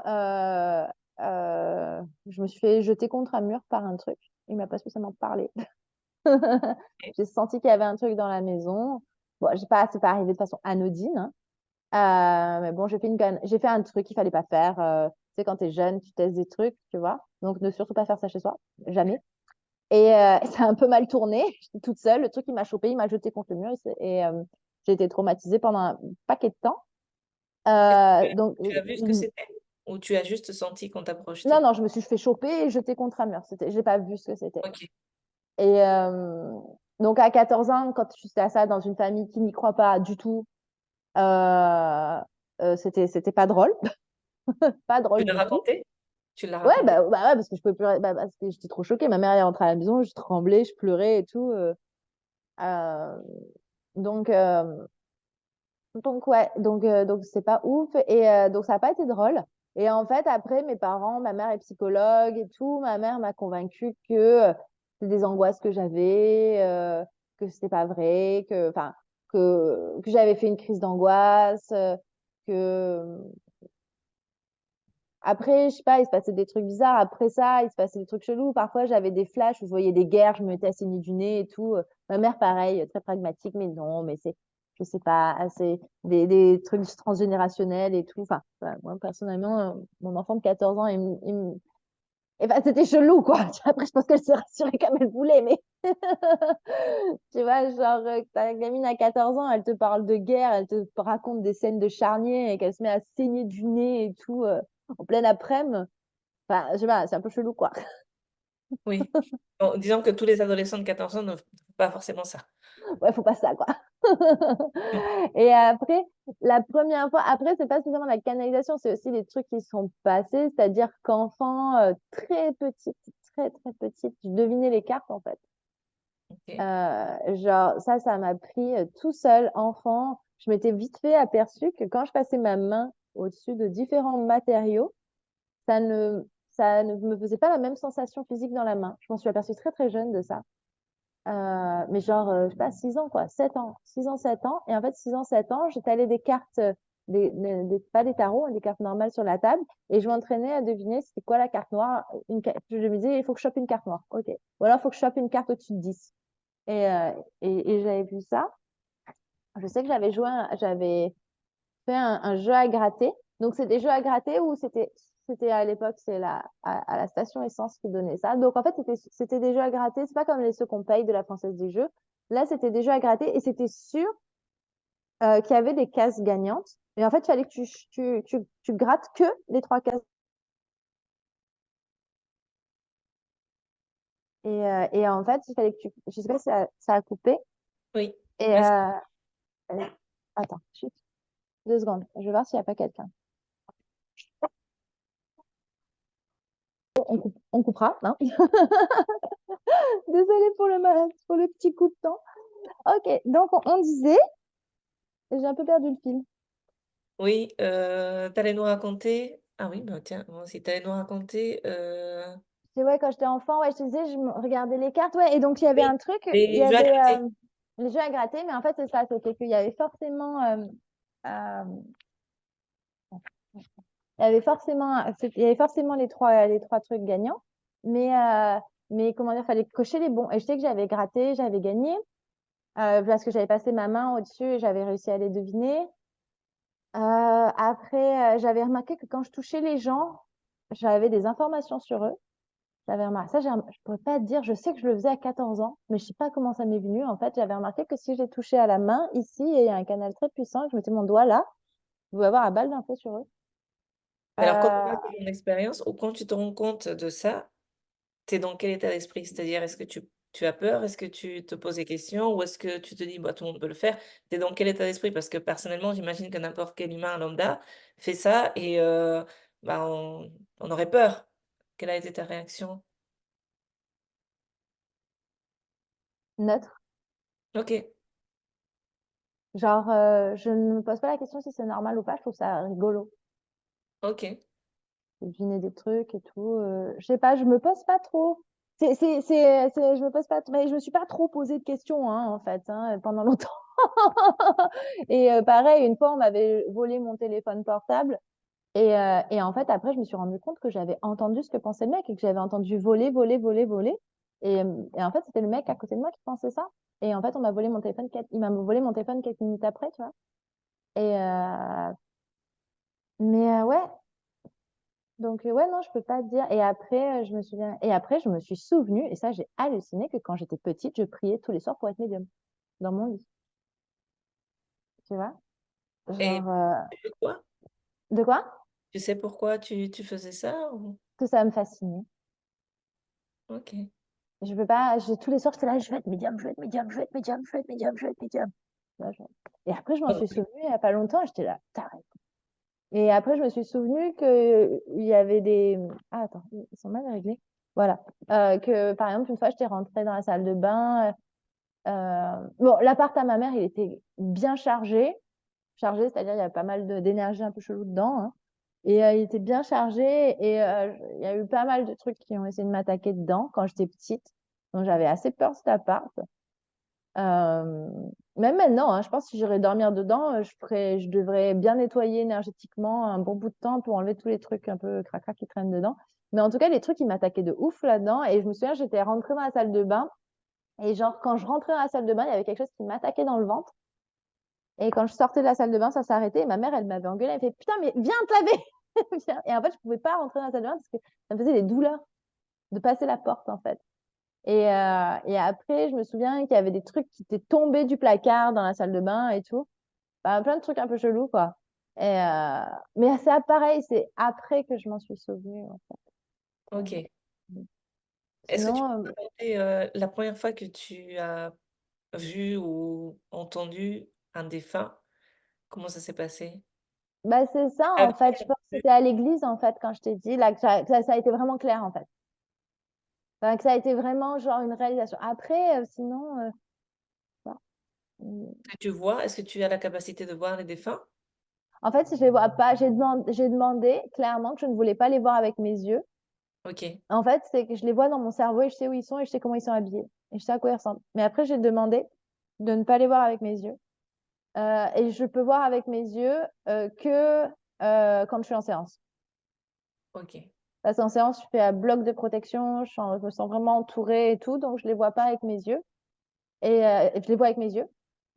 je me suis fait jeter contre un mur par un truc. Il m'a pas spécialement parlé. J'ai senti qu'il y avait un truc dans la maison. Bon, c'est pas arrivé de façon anodine, hein. Mais bon, j'ai fait un truc qu'il fallait pas faire. Tu sais, quand tu es jeune, tu testes des trucs, tu vois. Donc, ne surtout pas faire ça chez soi. Jamais. Et ça a un peu mal tourné. J'étais toute seule. Le truc, il m'a chopé, il m'a jeté contre le mur. J'ai été traumatisée pendant un paquet de temps. est-ce Donc, que tu as vu ce que c'était? Ou tu as juste senti qu'on t'a non, projeté? non, je me suis fait choper et jeter contre un mur. J'ai pas vu ce que c'était. OK, Et donc, à 14 ans, quand je suis à ça dans une famille qui n'y croit pas du tout, c'était pas drôle, pas Tu drôle l'as du tout. raconté? Tu l'as Ouais, raconté? bah ouais, parce que je pouvais plus, bah, parce que j'étais trop choquée. Ma mère elle est rentrée à la maison, je tremblais, je pleurais et tout. Euh, donc, euh, donc ouais, donc c'est pas ouf. Et donc ça n'a pas été drôle. Et en fait, après, mes parents, ma mère est psychologue et tout, ma mère m'a convaincue que c'était des angoisses que j'avais, que c'était pas vrai, enfin, que j'avais fait une crise d'angoisse, que après, je sais pas, il se passait des trucs bizarres. Après ça, il se passait des trucs chelous. Parfois, j'avais des flashs où je voyais des guerres, je me mettais à saigner du nez et tout. Ma mère, pareil, très pragmatique, mais non, mais c'est, je sais pas, c'est des trucs transgénérationnels et tout. Enfin, moi, personnellement, mon enfant de 14 ans, eh ben, c'était chelou, quoi. Après, je pense qu'elle s'est rassurée comme elle voulait, mais tu vois, genre, ta gamine à 14 ans, elle te parle de guerre, elle te raconte des scènes de charnier et qu'elle se met à saigner du nez et tout en pleine après-midi. Enfin, je sais pas, c'est un peu chelou, quoi. Oui. Bon, disons que tous les adolescents de 14 ans ne font pas forcément ça. Ouais, faut pas ça, quoi. Et après, la première fois, après, c'est pas seulement la canalisation, c'est aussi les trucs qui sont passés, c'est-à-dire qu'enfant, très petite, très, très petite, je devinais les cartes, en fait. OK. Genre, ça m'a pris tout seul, enfant. Je m'étais vite fait aperçu que quand je passais ma main au-dessus de différents matériaux, ça ne, ça ne me faisait pas la même sensation physique dans la main. Je m'en suis aperçue très, très jeune de ça. Mais genre, je sais pas, 6 ans, quoi, 7 ans, 6 ans, 7 ans. Et en fait, 6 ans, 7 ans, j'étalais des cartes, pas des tarots, hein, des cartes normales sur la table, et je m'entraînais à deviner c'était quoi la carte noire. Je me disais, il faut que je chope une carte noire. OK. Ou alors, il faut que je chope une carte au-dessus de 10. Et j'avais vu ça. Je sais que j'avais fait un jeu à gratter. Donc, c'est des jeux à gratter où c'était à l'époque, c'est à la station essence qui donnait ça. Donc, en fait, c'était des jeux à gratter. C'est pas comme les ceux qu'on paye de la Française des Jeux. Là, c'était des jeux à gratter et c'était sûr qu'il y avait des cases gagnantes. Et en fait, il fallait que tu grattes que les trois cases. Et en fait, il fallait que tu. Je sais pas si ça a coupé. Oui. Et Vas-y. euh, attends, chut, 2 secondes. Je vais voir s'il n'y a pas quelqu'un. On coupera, hein. Désolée pour le petit coup de temps. Ok, donc on disait, j'ai un peu perdu le fil. Oui, tu nous raconter ah oui, bah, tiens, moi aussi, tu nous raconter, C'est ouais, quand j'étais enfant, ouais, je te disais, regardais les cartes, ouais, et donc il y avait oui, un truc, il y les jeux à avait gratter. les jeux à gratter, mais en fait, c'est ça, c'était qu'il y avait forcément, euh, il y avait forcément les trois trucs gagnants, mais, euh, mais comment dire, fallait cocher les bons. Et je sais que j'avais gratté, j'avais gagné, parce que j'avais passé ma main au-dessus et j'avais réussi à les deviner. Après, j'avais remarqué que quand je touchais les gens, j'avais des informations sur eux. J'avais remarqué, ça, je pourrais pas te dire, je sais que je le faisais à 14 ans, mais je sais pas comment ça m'est venu. En fait, j'avais remarqué que si j'ai touché à la main, ici, et il y a un canal très puissant, je mettais mon doigt là, je pouvais avoir un balle d'infos sur eux. Mais alors, quand tu Euh, as ton expérience ou quand tu te rends compte de ça, tu es dans quel état d'esprit? C'est-à-dire, est-ce que tu as peur? Est-ce que tu te poses des questions? Ou est-ce que tu te dis, bah, tout le monde peut le faire? Tu es dans quel état d'esprit? Parce que personnellement, j'imagine que n'importe quel humain lambda fait ça et bah, on aurait peur. Quelle a été ta réaction? Neutre. Ok, Genre, je ne me pose pas la question si c'est normal ou pas, je trouve ça rigolo. ok. Deviner des trucs et tout. Je sais pas, je me pose pas trop. Je me pose pas, mais je me suis pas trop posé de questions, hein, en fait, hein, pendant longtemps. Et pareil, une fois, on m'avait volé mon téléphone portable. Et en fait, après, je me suis rendu compte que j'avais entendu ce que pensait le mec et que j'avais entendu voler, voler, voler, voler. Et en fait, c'était le mec à côté de moi qui pensait ça. Et en fait, on m'a volé mon téléphone, il m'a volé mon téléphone quelques minutes après, tu vois. Et ouais, donc ouais, non, je peux pas te dire. Et après, je me souviens. Et après, je me suis souvenue, et ça, j'ai halluciné que quand j'étais petite, je priais tous les soirs pour être médium dans mon lit. Tu vois? Et Genre, pourquoi? de quoi? Tu sais pourquoi tu faisais ça? Que ça me fascinait. Ok. Je veux pas, tous les soirs, j'étais là, je vais être médium, je vais être médium, je vais être médium, je vais être médium, je vais être médium. Là, et après, je m'en suis OK. souvenue il y a pas longtemps, j'étais là, t'arrêtes. Et après, je me suis souvenue que il y avait des... Ah, attends, ils sont mal réglés. Voilà. Que, par exemple, une fois, j'étais rentrée dans la salle de bain. Bon, l'appart à ma mère, il était bien chargé. Chargé, c'est-à-dire il y a pas mal d'énergie un peu chelou dedans, hein. Et il était bien chargé et il y a eu pas mal de trucs qui ont essayé de m'attaquer dedans quand j'étais petite. Donc j'avais assez peur de cet appart. Euh, Même maintenant, hein, je pense que si j'irais dormir dedans, je devrais bien nettoyer énergétiquement un bon bout de temps pour enlever tous les trucs un peu cracra qui traînent dedans. Mais en tout cas, les trucs, ils m'attaquaient de ouf là-dedans. Et je me souviens, j'étais rentrée dans la salle de bain. Et genre, quand je rentrais dans la salle de bain, il y avait quelque chose qui m'attaquait dans le ventre. Et quand je sortais de la salle de bain, ça s'arrêtait. Et ma mère, elle m'avait engueulée. Elle fait, putain, mais viens te laver! Viens. Et en fait, je pouvais pas rentrer dans la salle de bain parce que ça me faisait des douleurs de passer la porte, en fait. Et après, je me souviens qu'il y avait des trucs qui étaient tombés du placard dans la salle de bain et tout. Bah, plein de trucs un peu chelous, quoi. Mais c'est pareil, c'est après que je m'en suis souvenue, en OK. fait. Est-ce que tu Sinon, peux raconter, la première fois que tu as vu ou entendu un défunt? Comment ça s'est passé? bah, c'est ça, Ah en fait. Je pense que oui, c'était à l'église, en fait, quand je t'ai dit, là, que ça a été vraiment clair, en fait. Enfin, que ça a été vraiment, genre, une réalisation. Après, sinon, bah, que tu vois? Est-ce que tu as la capacité de voir les défunts? en fait, si je les vois pas, j'ai demandé clairement que je ne voulais pas les voir avec mes yeux. OK, En fait, c'est que je les vois dans mon cerveau et je sais où ils sont et je sais comment ils sont habillés. Et je sais à quoi ils ressemblent. Mais après, j'ai demandé de ne pas les voir avec mes yeux. Et je peux voir avec mes yeux que quand je suis en séance. OK. Parce qu'en séance, je fais un bloc de protection, je me sens vraiment entourée et tout, donc je les vois pas avec mes yeux. Et je les vois avec mes yeux.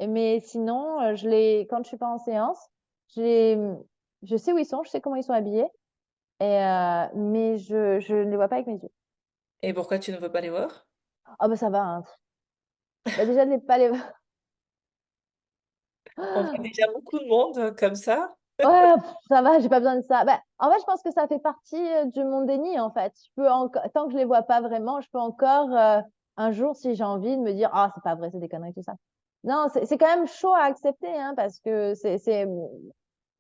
Mais sinon, quand je suis pas en séance, je, les- je sais où ils sont, je sais comment ils sont habillés, mais je ne les vois pas avec mes yeux. Et pourquoi tu ne veux pas les voir? Ah bah ça va, hein. Bah, déjà, de les pas les On voit déjà beaucoup de monde, comme ça. Ouais, ça va, j'ai pas besoin de ça. Bah, en fait, je pense que ça fait partie de mon déni, en fait. Je peux encore, tant que je les vois pas vraiment, je peux encore, un jour, si j'ai envie, de me dire, ah, c'est pas vrai, c'est des conneries, tout ça. Non, c'est quand même chaud à accepter, hein, parce que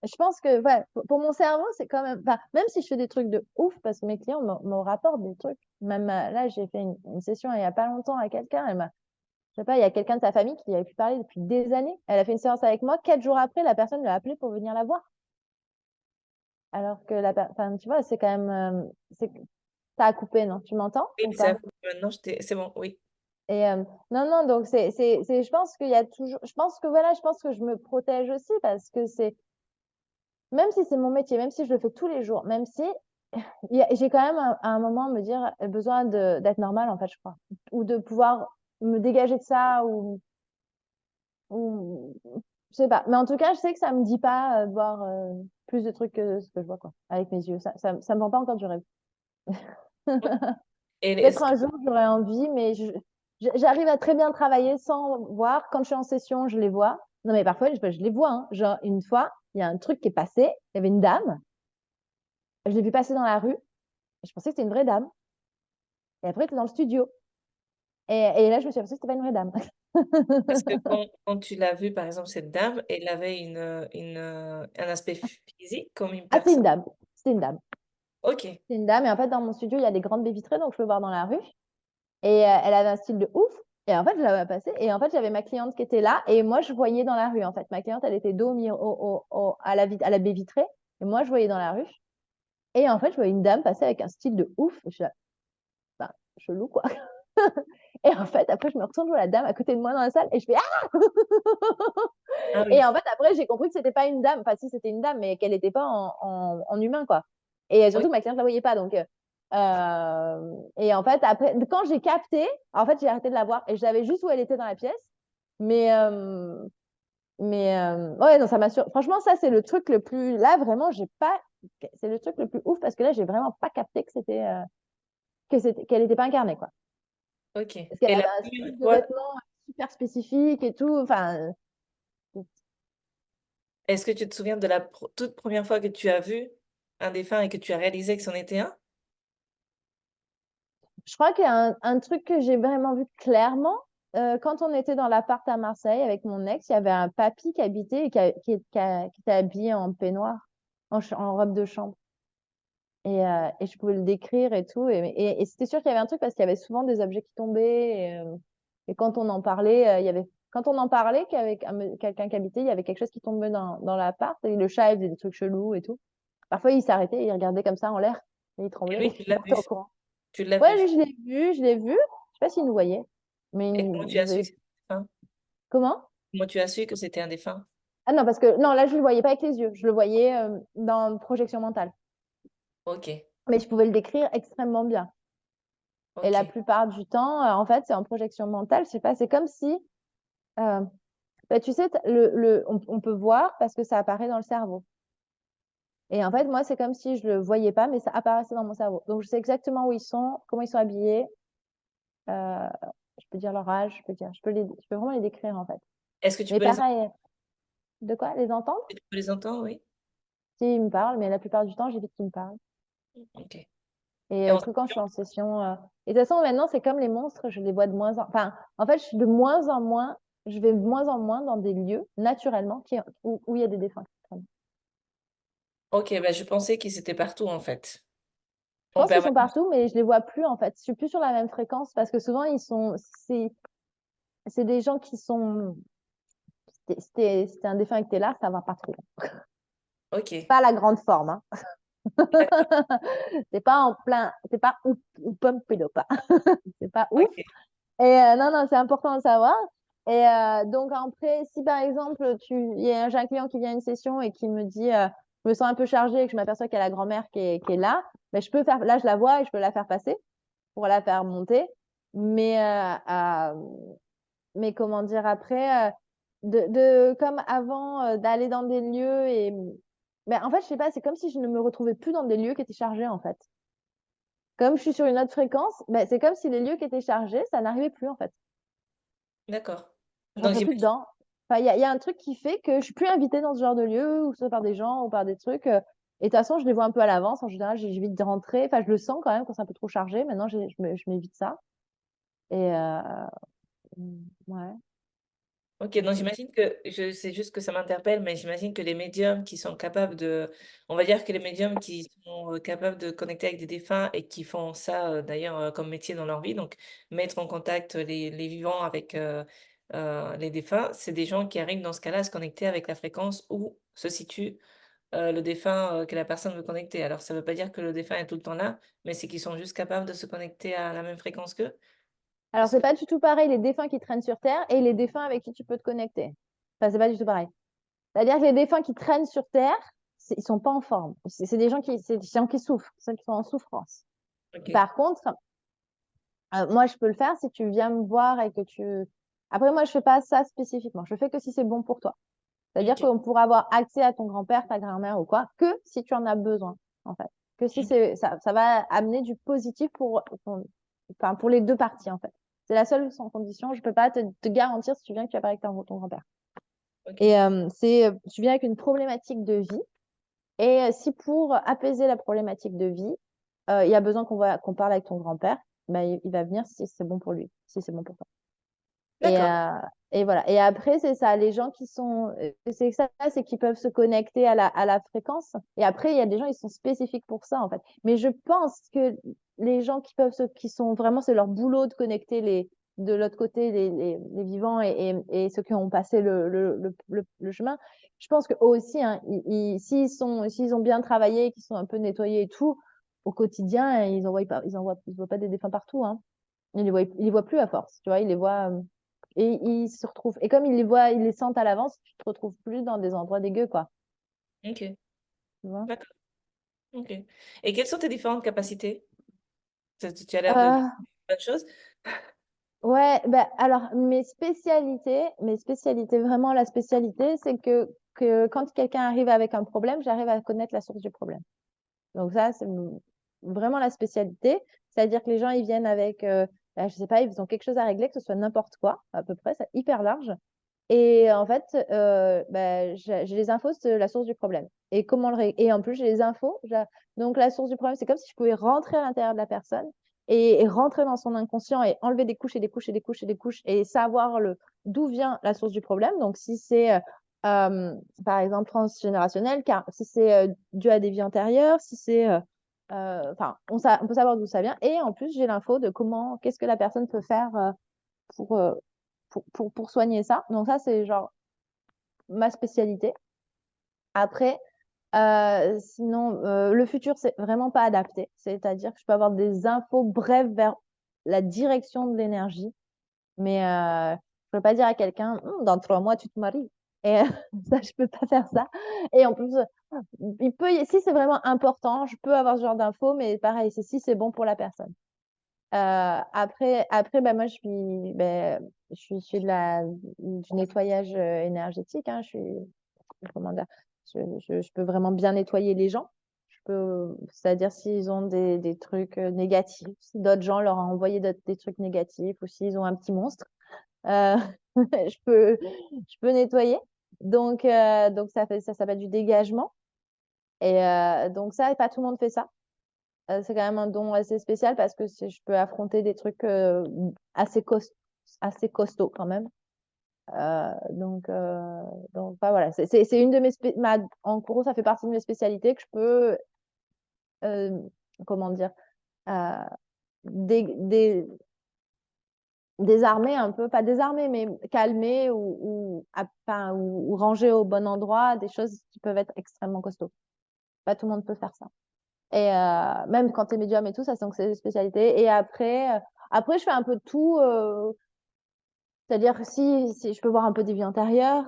je pense que, ouais, pour mon cerveau, c'est quand même, enfin, même si je fais des trucs de ouf, parce que mes clients me rapportent des trucs. Même là, j'ai fait une session il y a pas longtemps à quelqu'un, je sais pas, il y a quelqu'un de sa famille qui avait pu parler depuis des années. Elle a fait une séance avec moi. 4 jours après, la personne l'a appelé pour venir la voir. Alors que enfin, tu vois, c'est quand même, ça a coupé, non? Tu m'entends Oui, ou c'est à pas? vous. Maintenant, c'est bon, oui. Non, non, donc je pense qu'il y a toujours, je pense que voilà, je pense que je me protège aussi parce que même si c'est mon métier, même si je le fais tous les jours, même si j'ai quand même à un moment me dire besoin d'être normal en fait, je crois, ou de pouvoir me dégager de ça ou je sais pas. Mais en tout cas, je sais que ça me dit pas de voir plus de trucs que ce que je vois quoi, avec mes yeux. Ça me vend pas encore du rêve. Et Peut-être est-ce que un jour, j'aurais envie, mais j'arrive à très bien travailler sans voir. Quand je suis en session, je les vois. Non, mais parfois, je les vois, hein. Genre, une fois, il y a un truc qui est passé. Il y avait une dame. Je l'ai vue passer dans la rue. Et je pensais que c'était une vraie dame. Et après, elle était dans le studio. Et là, je me suis aperçue que c'était pas une vraie dame. parce que quand tu l'as vue, par exemple, cette dame, elle avait un aspect physique comme une Ah, c'était une personne? dame. C'était une dame. OK, C'est une dame. Et en fait, dans mon studio, il y a des grandes baies vitrées, donc je peux voir dans la rue. Et elle avait un style de ouf. Et en fait, je l'avais passé. Et en fait, j'avais ma cliente qui était là. Et moi, je voyais dans la rue. En fait, ma cliente, elle était dos à la baie vitrée. Et moi, je voyais dans la rue. Et en fait, je voyais une dame passer avec un style de ouf. Je suis là, enfin, chelou, quoi. Et en fait, après, je me retourne, je vois la dame à côté de moi dans la salle. Et je fais, ah! ah Et en oui, fait, après, j'ai compris que c'était pas une dame. Enfin, si, c'était une dame, mais qu'elle n'était pas en humain, quoi. Et oui, surtout, ma cliente ne la voyait pas. Donc, et en fait, après, quand j'ai capté, en fait, j'ai arrêté de la voir. Et je savais juste où elle était dans la pièce. Mais, ouais, non, ça m'assure. Franchement, ça, c'est le truc le plus. Là, vraiment, j'ai pas. C'est le truc le plus ouf parce que là, j'ai vraiment pas capté qu'elle n'était pas incarnée, quoi. OK. Parce qu'elle Et la avait un première style de fois, vêtements super spécifique et tout. Enfin, est-ce que tu te souviens de la toute première fois que tu as vu un défunt et que tu as réalisé que c'en était un? Je crois qu'il y a un truc que j'ai vraiment vu clairement. Quand on était dans l'appart à Marseille avec mon ex, il y avait un papy qui habitait et qui était habillé en peignoir, en robe de chambre. Et je pouvais le décrire et tout. Et c'était sûr qu'il y avait un truc parce qu'il y avait souvent des objets qui tombaient. Et quand on en parlait, quand on en parlait qu'avec quelqu'un qui habitait, il y avait quelque chose qui tombait dans l'appart. Et le chat, il faisait des trucs chelous et tout. Parfois, il s'arrêtait, il regardait comme ça en l'air. Et il Et tremblait. lui, tu Il l'as partait vu. au courant. Tu l'as Ouais, vu. lui, je l'ai vu, je l'ai vu. Je sais pas s'il nous voyait. Mais Et comment tu as su que c'était un défunt? comment? Comment tu as su que c'était un défunt? Ah non, parce que non, là, je le voyais pas avec les yeux. Je le voyais dans projection mentale. Ok, Mais je pouvais le décrire extrêmement bien. Et la ok. plupart du temps, en fait, c'est en projection mentale. Je sais pas, c'est comme si, euh, bah, tu sais, on peut voir parce que ça apparaît dans le cerveau. Et en fait, moi, c'est comme si je le voyais pas, mais ça apparaissait dans mon cerveau. Donc, je sais exactement où ils sont, comment ils sont habillés. euh, je peux dire leur âge, je peux vraiment les décrire, en fait. Est-ce que tu Mais peux les entendre? pareil, de quoi? Les entendre? Tu peux les entendre, oui. Si, ils me parlent, mais la plupart du temps, j'évite qu'ils me parlent. Ok. Et Et en que quand je suis session, en session. Et de toute façon, maintenant, c'est comme les monstres, je les vois de moins en. Enfin, en fait, je suis de moins en moins. Je vais de moins en moins dans des lieux, naturellement, où il y a des défunts. Je ok, bah, je pensais qu'ils étaient partout en fait. En pense qu'ils sont permanence. partout, mais je les vois plus, en fait. Je suis plus sur la même fréquence parce que souvent, c'est des gens qui sont. C'était un défunt et que t'es là, ça va pas trop. Ok, Pas la grande forme, hein. d'accord. C'est pas en plein. C'est pas ou pomme pédopa. C'est pas ouf. Ok, Et non, non, c'est important de savoir. Et donc après, si par exemple, j'ai un client qui vient à une session et qui me dit, je me sens un peu chargée et que je m'aperçois qu'il y a la grand-mère qui est là, ben, là, je la vois et je peux la faire passer pour la faire monter. Mais, mais comment dire, après, comme avant, d'aller dans des lieux ben, en fait, je sais pas, c'est comme si je ne me retrouvais plus dans des lieux qui étaient chargés, en fait. Comme je suis sur une autre fréquence, ben, c'est comme si les lieux qui étaient chargés, ça n'arrivait plus, en fait. d'accord. Je Donc rentrais plus j'imagine. dedans. Enfin, il y a un truc qui fait que je suis plus invitée dans ce genre de lieu, ou soit par des gens, ou par des trucs. Et de toute façon, je les vois un peu à l'avance. En général, j'évite de rentrer. Enfin, je le sens quand même quand c'est un peu trop chargé. Maintenant, je m'évite ça. Et ouais. Ok, donc j'imagine que, c'est juste que ça m'interpelle, mais j'imagine que les médiums qui sont capables on va dire que les médiums qui sont capables de connecter avec des défunts et qui font ça d'ailleurs comme métier dans leur vie, donc mettre en contact les vivants avec les défunts, c'est des gens qui arrivent dans ce cas-là à se connecter avec la fréquence où se situe le défunt que la personne veut connecter. Alors ça ne veut pas dire que le défunt est tout le temps là, mais c'est qu'ils sont juste capables de se connecter à la même fréquence qu'eux. Alors, Est-ce c'est que... pas du tout pareil les défunts qui traînent sur Terre et les défunts avec qui tu peux te connecter. Enfin, c'est pas du tout pareil. C'est-à-dire que les défunts qui traînent sur Terre, ils sont pas en forme. C'est des gens qui souffrent, ceux qui sont en souffrance. Ok, Par contre, moi, je peux le faire si tu viens me voir et que tu. Après, moi, je fais pas ça spécifiquement. Je fais que si c'est bon pour toi. C'est-à-dire ok, qu'on pourra avoir accès à ton grand-père, ta grand-mère ou quoi, que si tu en as besoin, en fait. Que si ok, ça va amener du positif enfin, pour les deux parties, en fait. C'est la seule sans condition. Je peux pas te garantir si tu viens que tu vas pas avec ton grand-père. ok. Et tu viens avec une problématique de vie. Et si pour apaiser la problématique de vie, il y a besoin qu'on parle avec ton grand-père, ben, il va venir si c'est bon pour lui, si c'est bon pour toi. Et, D'accord. et voilà. Et après, c'est ça, les gens qui sont, c'est ça, c'est qu'ils peuvent se connecter à la fréquence. Et après, il y a des gens, ils sont spécifiques pour ça, en fait. Mais je pense que les gens qui sont vraiment, c'est leur boulot de connecter de l'autre côté, les vivants et ceux qui ont passé le chemin. Je pense qu'eux aussi, hein, s'ils ont bien travaillé, qu'ils sont un peu nettoyés et tout, au quotidien, ils voient pas des défunts partout, hein. Ils les voient plus à force, tu vois, ils les voient. Et ils se retrouvent. Et comme ils les voient, ils les sentent à l'avance, tu te retrouves plus dans des endroits dégueux, quoi. Ok, Tu vois? d'accord. Ok. Et quelles sont tes différentes capacités? Tu as l'air de Euh, dire plein de choses. ouais, ben, alors mes spécialités, vraiment la spécialité, c'est que quand quelqu'un arrive avec un problème, j'arrive à connaître la source du problème. Donc ça, c'est vraiment la spécialité. C'est-à-dire que les gens, ils viennent avec, ben, je sais pas, ils ont quelque chose à régler, que ce soit n'importe quoi, à peu près, c'est hyper large. Et en fait, bah, j'ai les infos de la source du problème. Et et en plus, j'ai les infos. Donc, la source du problème, c'est comme si je pouvais rentrer à l'intérieur de la personne et rentrer dans son inconscient et enlever des couches et des couches et des couches et des couches et savoir d'où vient la source du problème. Donc, si c'est par exemple transgénérationnel, car si c'est dû à des vies antérieures, si c'est enfin, on peut savoir d'où ça vient. Et en plus, j'ai l'info de qu'est-ce que la personne peut faire pour, euh, pour soigner ça. Donc ça, c'est genre ma spécialité. Après, sinon, le futur, c'est vraiment pas adapté. C'est-à-dire que je peux avoir des infos brèves vers la direction de l'énergie, mais je peux pas dire à quelqu'un, dans 3 mois, tu te maries. Et ça, je peux pas faire ça. Et en plus, si c'est vraiment important, je peux avoir ce genre d'infos, mais pareil, c'est si c'est bon pour la personne. Après bah, moi, je suis du nettoyage énergétique. Hein, comment dire, je peux vraiment bien nettoyer les gens. C'est-à-dire s'ils ont des trucs négatifs, si d'autres gens leur ont envoyé des trucs négatifs ou s'ils ont un petit monstre, euh, je peux nettoyer. Donc ça s'appelle du dégagement. Et donc ça, pas tout le monde fait ça. C'est quand même un don assez spécial parce que je peux affronter des trucs assez, assez costauds quand même. Donc bah, voilà, c'est une de en gros, ça fait partie de mes spécialités que je peux, euh, comment dire, euh, dé- dé- désarmer un peu, pas désarmer, mais calmer enfin, ou ranger au bon endroit des choses qui peuvent être extrêmement costauds. Pas tout le monde peut faire ça. Et même quand tu es médium et tout, ça, donc c'est des spécialités. Et après, je fais un peu de tout. C'est-à-dire que si je peux voir un peu des vies antérieures,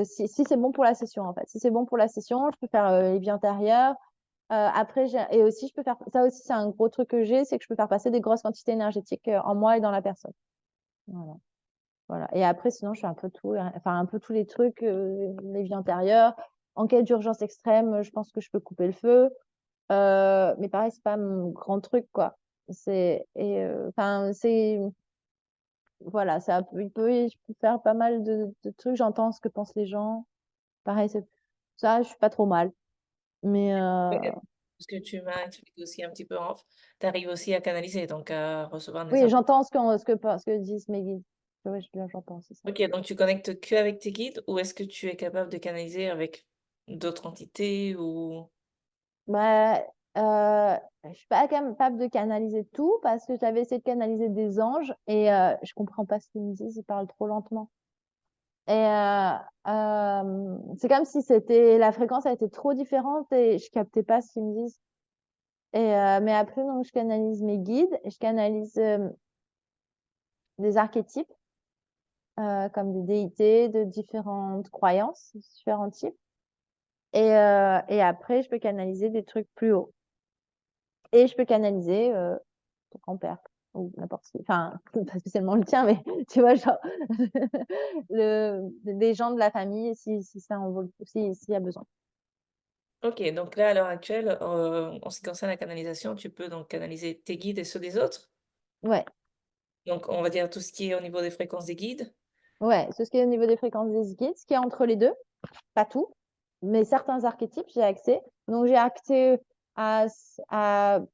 si c'est bon pour la session, en fait. Si c'est bon pour la session, je peux faire les vies antérieures. Après, et aussi, je peux faire, ça aussi, c'est un gros truc que j'ai, c'est que je peux faire passer des grosses quantités énergétiques en moi et dans la personne. Voilà. Voilà. Et après, sinon, je fais un peu tout, enfin, un peu tous les trucs, les vies antérieures. En cas d'urgence extrême, je pense que je peux couper le feu. Mais pareil, c'est pas mon grand truc, quoi. Enfin, voilà, je peux faire pas mal de trucs. J'entends ce que pensent les gens. Pareil, ça, je suis pas trop mal. Mais Ouais, ce que tu m'as expliqué aussi un petit peu en off, tu arrives aussi à canaliser, donc à recevoir des oui, infos. j'entends ce que disent mes guides. Oui, j'entends, c'est ça. OK, donc tu connectes qu'avec tes guides ou est-ce que tu es capable de canaliser avec d'autres entités ou Bah, je suis pas capable de canaliser tout parce que j'avais essayé de canaliser des anges et je comprends pas ce qu'ils me disent, ils parlent trop lentement. Et c'est comme si la fréquence a été trop différente et je captais pas ce qu'ils me disent. Mais après, donc, je canalise mes guides, je canalise des archétypes comme des déités de différentes croyances, différents types. Et après, je peux canaliser des trucs plus hauts. Et je peux canaliser ton grand-père ou n'importe qui. Enfin, pas spécialement le tien, mais tu vois, genre, des gens de la famille si ça en vaut, s'il y a besoin. OK, donc là, à l'heure actuelle, en ce qui concerne la canalisation, tu peux donc canaliser tes guides et ceux des autres? Ouais, Donc on va dire tout ce qui est au niveau des fréquences des guides? ouais, c'est ce qui est au niveau des fréquences des guides, ce qui est entre les deux, pas tout, mais certains archétypes, j'ai accès. Donc, j'ai accès à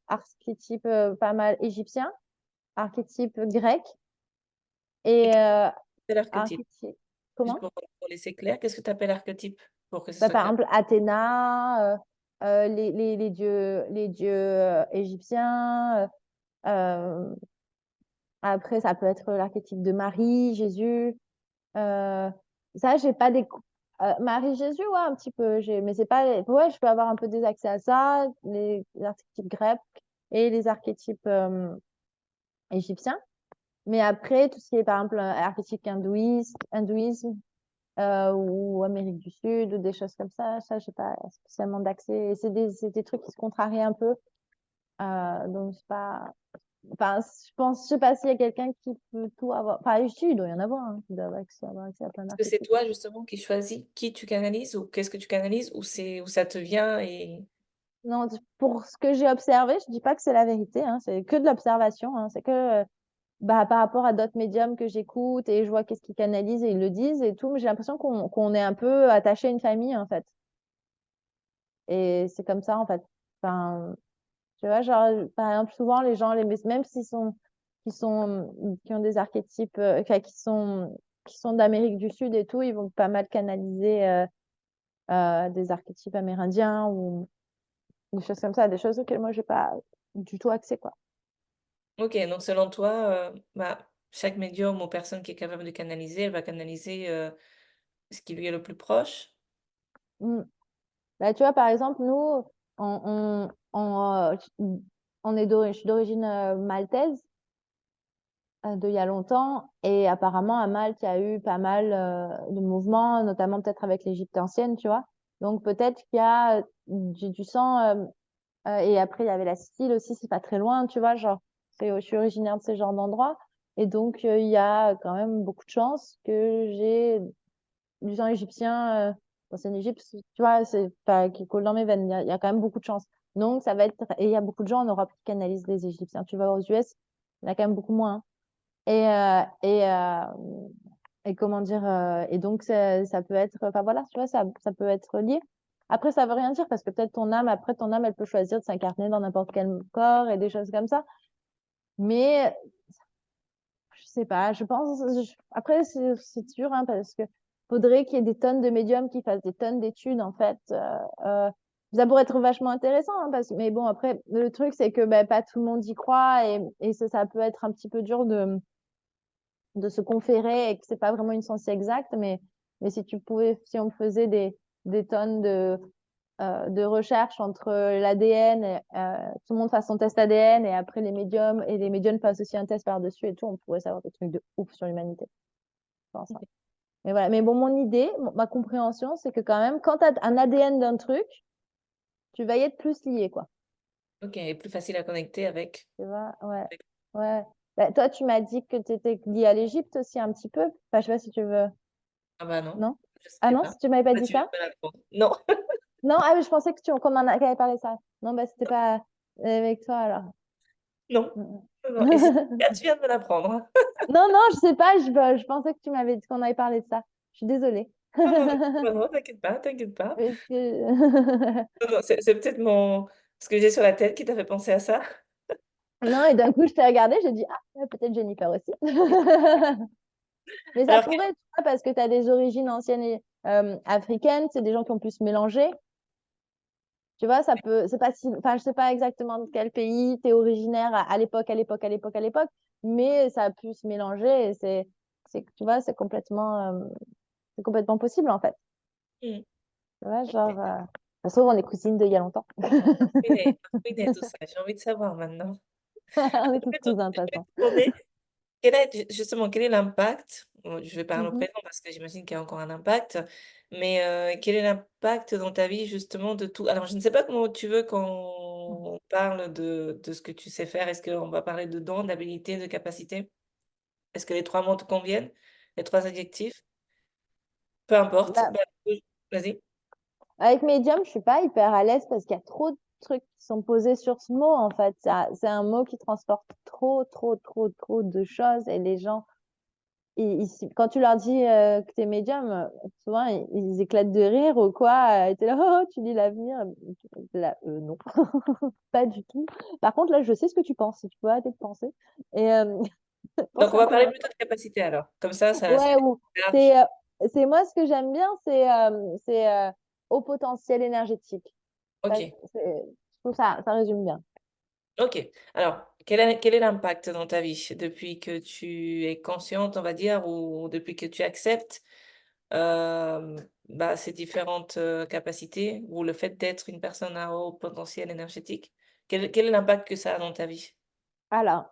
archétypes pas mal égyptiens, archétypes grecs Et et qu'est-ce que tu archétype? archétypes. Juste Comment? pour laisser clair, qu'est-ce que tu appelles archétype? Pour que ce Bah, soit par clair. exemple, Athéna, les dieux égyptiens. Euh, Après, ça peut être l'archétype de Marie, Jésus. Euh, Ça, j'ai pas des. Marie, Jésus, ouais, un petit peu. Mais c'est pas. Ouais, je peux avoir un peu des accès à ça, les archétypes grecs et les archétypes égyptiens. Mais après, tout ce qui est, par exemple, archétype hindouisme ou Amérique du Sud, ou des choses comme ça, j'ai pas spécialement d'accès. Et c'est des trucs qui se contrarient un peu. Donc, c'est pas. Enfin, je sais pas s'il y a quelqu'un qui peut tout avoir. Enfin, si, il doit y en avoir, hein, qui doit avoir accès à plein Est-ce que c'est d'archétypes. toi justement qui choisis qui tu canalises ou qu'est-ce que tu canalises ou c'est ou ça te vient et Non, pour ce que j'ai observé, je dis pas que c'est la vérité, hein, c'est que de l'observation, hein, c'est que bah, par rapport à d'autres médiums que j'écoute et je vois qu'est-ce qu'ils canalisent et ils le disent et tout, mais j'ai l'impression qu'on est un peu attaché à une famille, en fait. Et c'est comme ça, en fait. Enfin, Tu vois, genre, par exemple, souvent, les gens, même qui ont des archétypes, enfin, qui sont d'Amérique du Sud et tout, ils vont pas mal canaliser des archétypes amérindiens ou des choses comme ça, des choses auxquelles moi, j'ai pas du tout accès, quoi. OK, donc selon toi, bah, chaque médium ou personne qui est capable de canaliser, elle va canaliser, ce qui lui est le plus proche? Mm. Bah, tu vois, par exemple, nous, je suis d'origine maltaise il y a longtemps. Et apparemment, à Malte, il y a eu pas mal de mouvements, notamment peut-être avec l'Égypte ancienne, tu vois. Donc, peut-être qu'il y a du sang. Et après, il y avait la Sicile aussi, c'est pas très loin, tu vois. Genre, je suis originaire de ce genre d'endroit. Et donc, il y a quand même beaucoup de chances que j'ai du sang égyptien, d'ancienne Égypte, tu vois, c'est pas qui coule dans mes veines. Il y a quand même beaucoup de chances. Donc, ça va être. Et il y a beaucoup de gens en Europe qui canalisent les Égyptiens. Tu vas aux US, il y en a quand même beaucoup moins, hein. Et comment dire, et donc ça peut être, enfin voilà, tu vois, ça peut être lié. Après, ça veut rien dire parce que peut-être ton âme, elle peut choisir de s'incarner dans n'importe quel corps et des choses comme ça. Mais je sais pas, après, c'est dur, hein, parce que faudrait qu'il y ait des tonnes de médiums qui fassent des tonnes d'études, en fait. Ça pourrait être vachement intéressant, hein, mais bon, après, le truc, c'est que ben, pas tout le monde y croit et ça peut être un petit peu dur de se conférer et que c'est pas vraiment une science exacte, mais si on faisait des tonnes de recherches entre l'ADN, tout le monde fasse son test ADN et après les médiums et les médiums fassent aussi un test par-dessus et tout, on pourrait savoir des trucs de ouf sur l'humanité. Je pense, hein. Mais voilà. Mais bon, mon idée, ma compréhension, c'est que quand même, quand tu as un ADN d'un truc, tu vas y être plus lié, quoi. OK, et plus facile à connecter avec Tu vois? Ouais. avec Ouais. Bah, toi, tu m'as dit que tu étais lié à l'Égypte aussi un petit peu. Enfin, je sais pas si tu veux. ah bah non, Non? je Ah savais non, pas. si tu m'avais pas Là, dit tu viens ça? de me l'apprendre. Non, Non, ah oui, je pensais qu'on en avait parlé de ça. Non, bah c'était pas avec toi alors. non, Mm, non, non, et c'est mm. là, tu viens de me l'apprendre. Non, non, je sais pas, je pensais que tu m'avais dit qu'on avait parlé de ça. Je suis désolée. Non, non, non, non, t'inquiète pas, t'inquiète pas. Parce que... Non, non, c'est peut-être mon ce que j'ai sur la tête qui t'a fait penser à ça. Non, et d'un coup, je t'ai regardé, j'ai dit, ah, peut-être Jennifer aussi. Mais ça Alors pourrait, tu vois, parce que tu as des origines anciennes et, africaines, c'est des gens qui ont pu se mélanger. Tu vois, c'est pas si, enfin, je sais pas exactement de quel pays tu es originaire à l'époque, à l'époque, mais ça a pu se mélanger et tu vois, c'est complètement possible, en fait. mmh, Tu vois, genre, ça se trouve, on est cousines d'il y a longtemps. fouiner tout ça, j'ai envie de savoir maintenant. On est Je tous vais te cousins, de je toute vais façon. te demander quel est justement, quel est l'impact, je vais parler au Mhm. présent parce que j'imagine qu'il y a encore un impact, mais quel est l'impact dans ta vie justement de tout alors je ne sais pas comment tu veux qu'on parle de ce que tu sais faire. Est-ce qu'on va parler de dons, d'habilités, de capacités? Est-ce que les 3 mots te conviennent? Les 3 adjectifs? Peu importe, Bah, bah, vas-y. avec Medium, je suis pas hyper à l'aise parce qu'il y a trop de trucs qui sont posés sur ce mot, en fait. C'est un mot qui transporte trop de choses et les gens, quand tu leur dis que t'es médium, souvent ils éclatent de rire ou quoi. T'es là, oh, tu lis l'avenir. T'es là, non, pas du tout. Par contre, là, je sais ce que tu penses. Si tu peux arrêter de penser. Et Donc pense on un va peu parler moins. plutôt de capacité alors. Comme ça c'est Ouais, ou large. c'est moi ce que j'aime bien, c'est au potentiel énergétique. Ça, OK. je trouve ça résume bien. OK. Alors, quel est l'impact dans ta vie depuis que tu es consciente, on va dire, ou depuis que tu acceptes, bah, ces différentes, capacités ou le fait d'être une personne à haut potentiel énergétique? Quel est l'impact que ça a dans ta vie? Alors,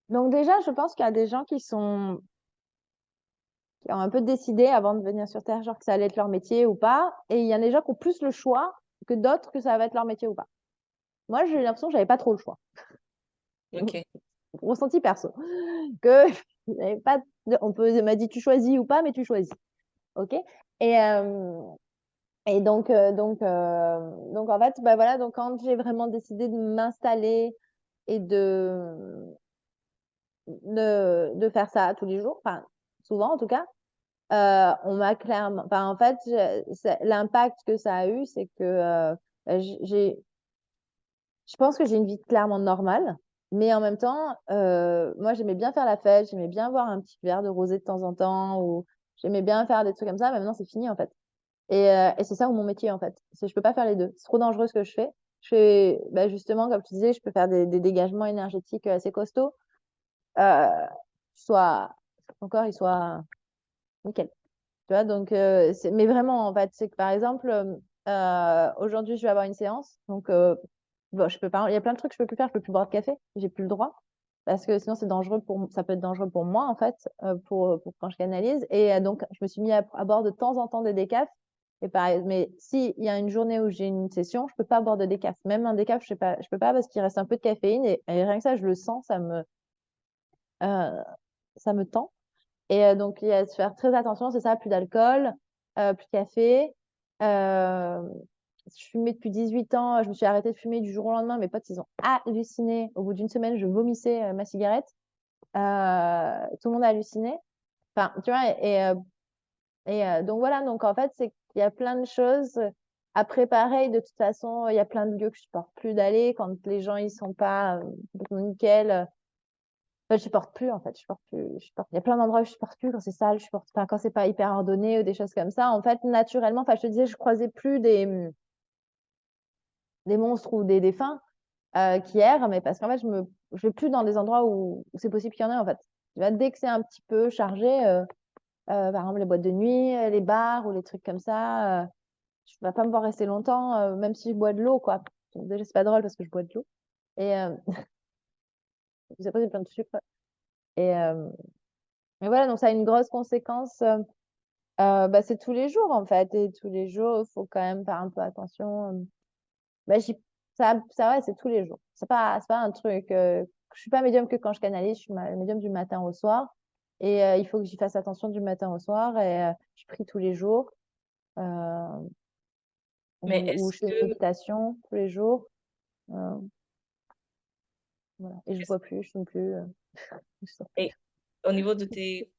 donc déjà, je pense qu'il y a des gens qui ont un peu décidé avant de venir sur Terre, genre que ça allait être leur métier ou pas. Et il y a des gens qui ont plus le choix que d'autres que ça va être leur métier ou pas. Moi, j'ai l'impression que j'avais pas trop le choix. OK. Ressenti perso. Que j'avais pas on m'a dit tu choisis ou pas, mais tu choisis. OK? Et, donc en fait, bah voilà, donc quand j'ai vraiment décidé de m'installer et de faire ça tous les jours, enfin, souvent en tout cas, on m'a clairement, enfin, en fait, l'impact que ça a eu, c'est que bah, Je pense que j'ai une vie clairement normale, mais en même temps, moi, j'aimais bien faire la fête, j'aimais bien boire un petit verre de rosé de temps en temps ou j'aimais bien faire des trucs comme ça, mais maintenant, c'est fini, en fait. Et c'est ça mon métier, en fait. C'est je peux pas faire les 2. C'est trop dangereux ce que je fais. Je fais, bah, justement, comme tu disais, je peux faire des dégagements énergétiques, assez costauds, heu, soit ton corps, il soit nickel. Tu vois? Donc c'est mais vraiment, en fait, c'est que, par exemple, aujourd'hui, je vais avoir une séance, donc bon, je peux pas il y a plein de trucs que je peux plus faire. Je peux plus boire de café, j'ai plus le droit parce que sinon c'est dangereux ça peut être dangereux pour moi, en fait, pour quand je canalise et donc je me suis mis à boire de temps en temps des décafs et pareil mais s'il y a une journée où j'ai une session, je peux pas boire de décaf. Même un décaf, je peux pas parce qu'il reste un peu de caféine et rien que ça, je le sens, heu, ça me tend. Et donc il y a à se faire très attention, c'est ça, plus d'alcool, plus de café. Je fumais depuis 18 ans, je me suis arrêtée de fumer du jour au lendemain. Mes potes, ils ont halluciné. Au bout d'une semaine, je vomissais, ma cigarette. Tout le monde a halluciné. Enfin, tu vois? Donc voilà, donc en fait, c'est qu'il y a plein de choses. Après pareil, de toute façon, il y a plein de lieux que je supporte plus d'aller quand les gens, ils sont pas, complètement nickel. Je supporte plus en fait, je supporte plus, je supporte il y a plein d'endroits où je supporte plus quand c'est sale, je supporte enfin quand c'est pas hyper ordonné ou des choses comme ça. En fait, naturellement, enfin je te disais, je croisais plus des monstres ou des défunts, qui errent, mais parce qu'en fait, je vais plus dans des endroits où c'est possible qu'il y en ait en fait. Tu vois? Dès que c'est un petit peu chargé, par exemple les boîtes de nuit, les bars ou les trucs comme ça, tu vas pas me voir rester longtemps, même si je bois de l'eau quoi. Donc déjà, c'est pas drôle parce que je bois de l'eau et après j'ai plein de sucre et et voilà, donc ça a une grosse conséquence. Bah, c'est tous les jours, en fait et tous les jours, il faut quand même faire un peu attention, bah, ouais, c'est tous les jours. C'est pas un truc, je suis pas médium que quand je canalise, je suis ma médium du matin au soir et il faut que j'y fasse attention du matin au soir et je prie tous les jours, heu, Mais ou est-ce je fais une que méditation tous les jours, heu, voilà et je est-ce bois plus, je fume plus, je sors plus. et au niveau de tes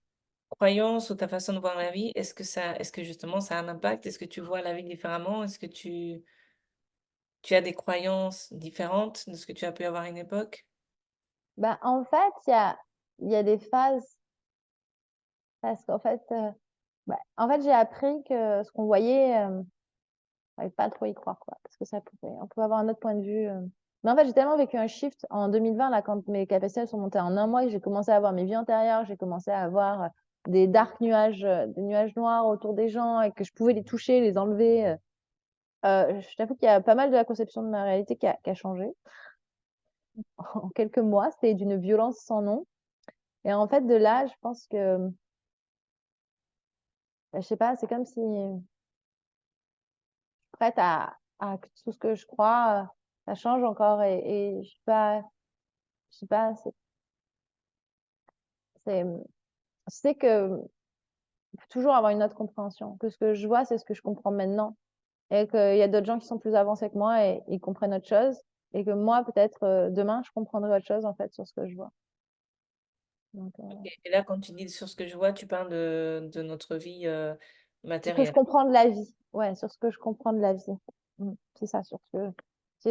croyances ou ta façon de voir la vie, est-ce que justement ça a un impact? Est-ce que tu vois la vie différemment? Est-ce que tu as des croyances différentes de ce que tu as pu avoir à une époque? Bah, en fait, il y a des phases parce qu'en fait, bah, en fait, j'ai appris que ce qu'on voyait, fallait pas trop y croire, quoi, parce que on pouvait avoir un autre point de vue, mais en fait, j'ai tellement vécu un shift en 2020 là, quand mes KPCL sont montés en un mois et que j'ai commencé à avoir mes vies antérieures, j'ai commencé à avoir, des dark nuages, des nuages noirs autour des gens et que je pouvais les toucher, les enlever, je t'avoue qu'il y a pas mal de la conception de ma réalité qui a changé en quelques mois. C'était d'une violence sans nom et en fait, de là, je pense que, bah, je sais pas, c'est comme si prête à que tout ce que je crois, ça change encore et je sais pas, c'est, je sais que faut toujours avoir une autre compréhension, que ce que je vois, c'est ce que je comprends maintenant et qu'il y a d'autres gens qui sont plus avancés que moi et ils comprennent autre chose et que moi, peut-être, demain, je comprendrai autre chose, en fait, sur ce que je vois. Donc Et là, quand tu dis: «Sur ce que je vois», tu parles de notre vie, sur ce que je matérielle? comprends de la vie. Ouais, sur ce que je comprends de la vie. C'est ça, sur ce que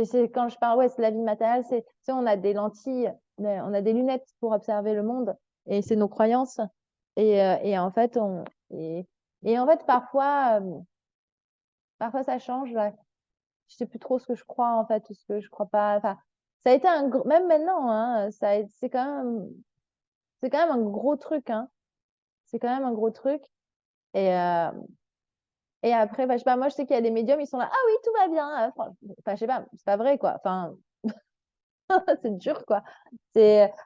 c'est quand je parle, ouais, c'est la vie matérielle, c'est tu sais, on a des lentilles, on a des lunettes pour observer le monde et c'est nos croyances et en fait, et en fait, parfois ça change, là. Je sais plus trop ce que je crois, en fait, ou ce que je crois pas. Enfin, ça a été un gros même maintenant, hein, c'est quand même un gros truc, hein. C'est quand même un gros truc et et après, bah, je sais pas, moi, je sais qu'il y a des médiums, ils sont là: «Ah oui, tout va bien», enfin, je sais pas, c'est pas vrai, quoi. Enfin, c'est dur, quoi.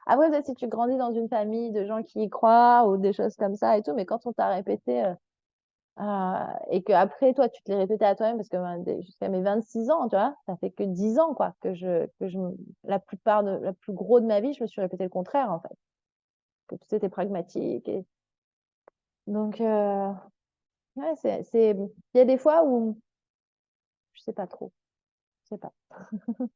Après, peut-être si tu grandis dans une famille de gens qui y croient ou des choses comme ça et tout, mais quand on t'a répété, et qu'après toi, tu te l'es répété à toi-même parce que, ben, jusqu'à mes 26 ans, tu vois? Ça fait que 10 ans, quoi, que je me la plus gros de ma vie, je me suis répété le contraire, en fait, que tout était pragmatique et donc ouais, il y a des fois où je sais pas trop, je sais pas.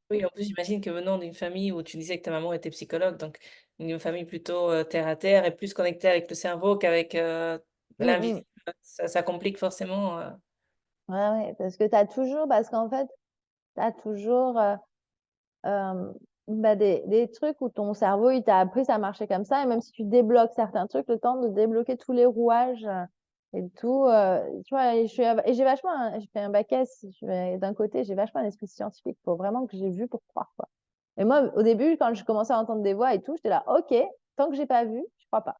Oui, en plus, j'imagine que venant d'une famille où tu disais que ta maman était psychologue, donc une famille plutôt, terre à terre et plus connectée avec le cerveau qu'avec, Mmh mh. l'invisible, ça complique forcément, Ouais, ouais, parce qu'en fait, tu as toujours, euh, bah, des trucs où ton cerveau, il t'a appris ça marchait comme ça, et même si tu débloques certains trucs, le temps de débloquer tous les rouages et tout, tu vois, et j'ai vachement, j'ai fait un bac S, d'un côté, j'ai vachement un esprit scientifique, faut vraiment que j'ai vu pour croire, quoi. Et moi, au début, quand je commençais à entendre des voix et tout, j'étais là, ok, tant que j'ai pas vu, je crois pas.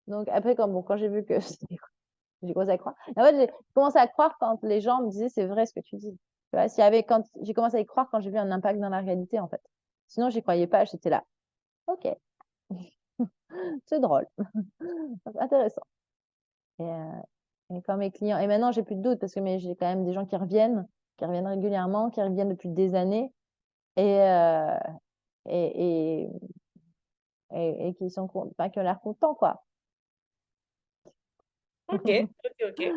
Donc après, quand j'ai vu que j'ai commencé à croire. En fait, j'ai commencé à croire quand les gens me disaient c'est vrai ce que tu dis. Tu vois, quand j'ai commencé à y croire quand j'ai vu un impact dans la réalité, en fait. Sinon, j'y croyais pas, j'étais là. Ok, c'est drôle, c'est intéressant. Et, quand mes clients, et maintenant j'ai plus de doute parce que j'ai quand même des gens qui reviennent régulièrement, qui reviennent depuis des années et, et, et, et qui sont, enfin, qui ont l'air contents, quoi. Ok, ok, ok.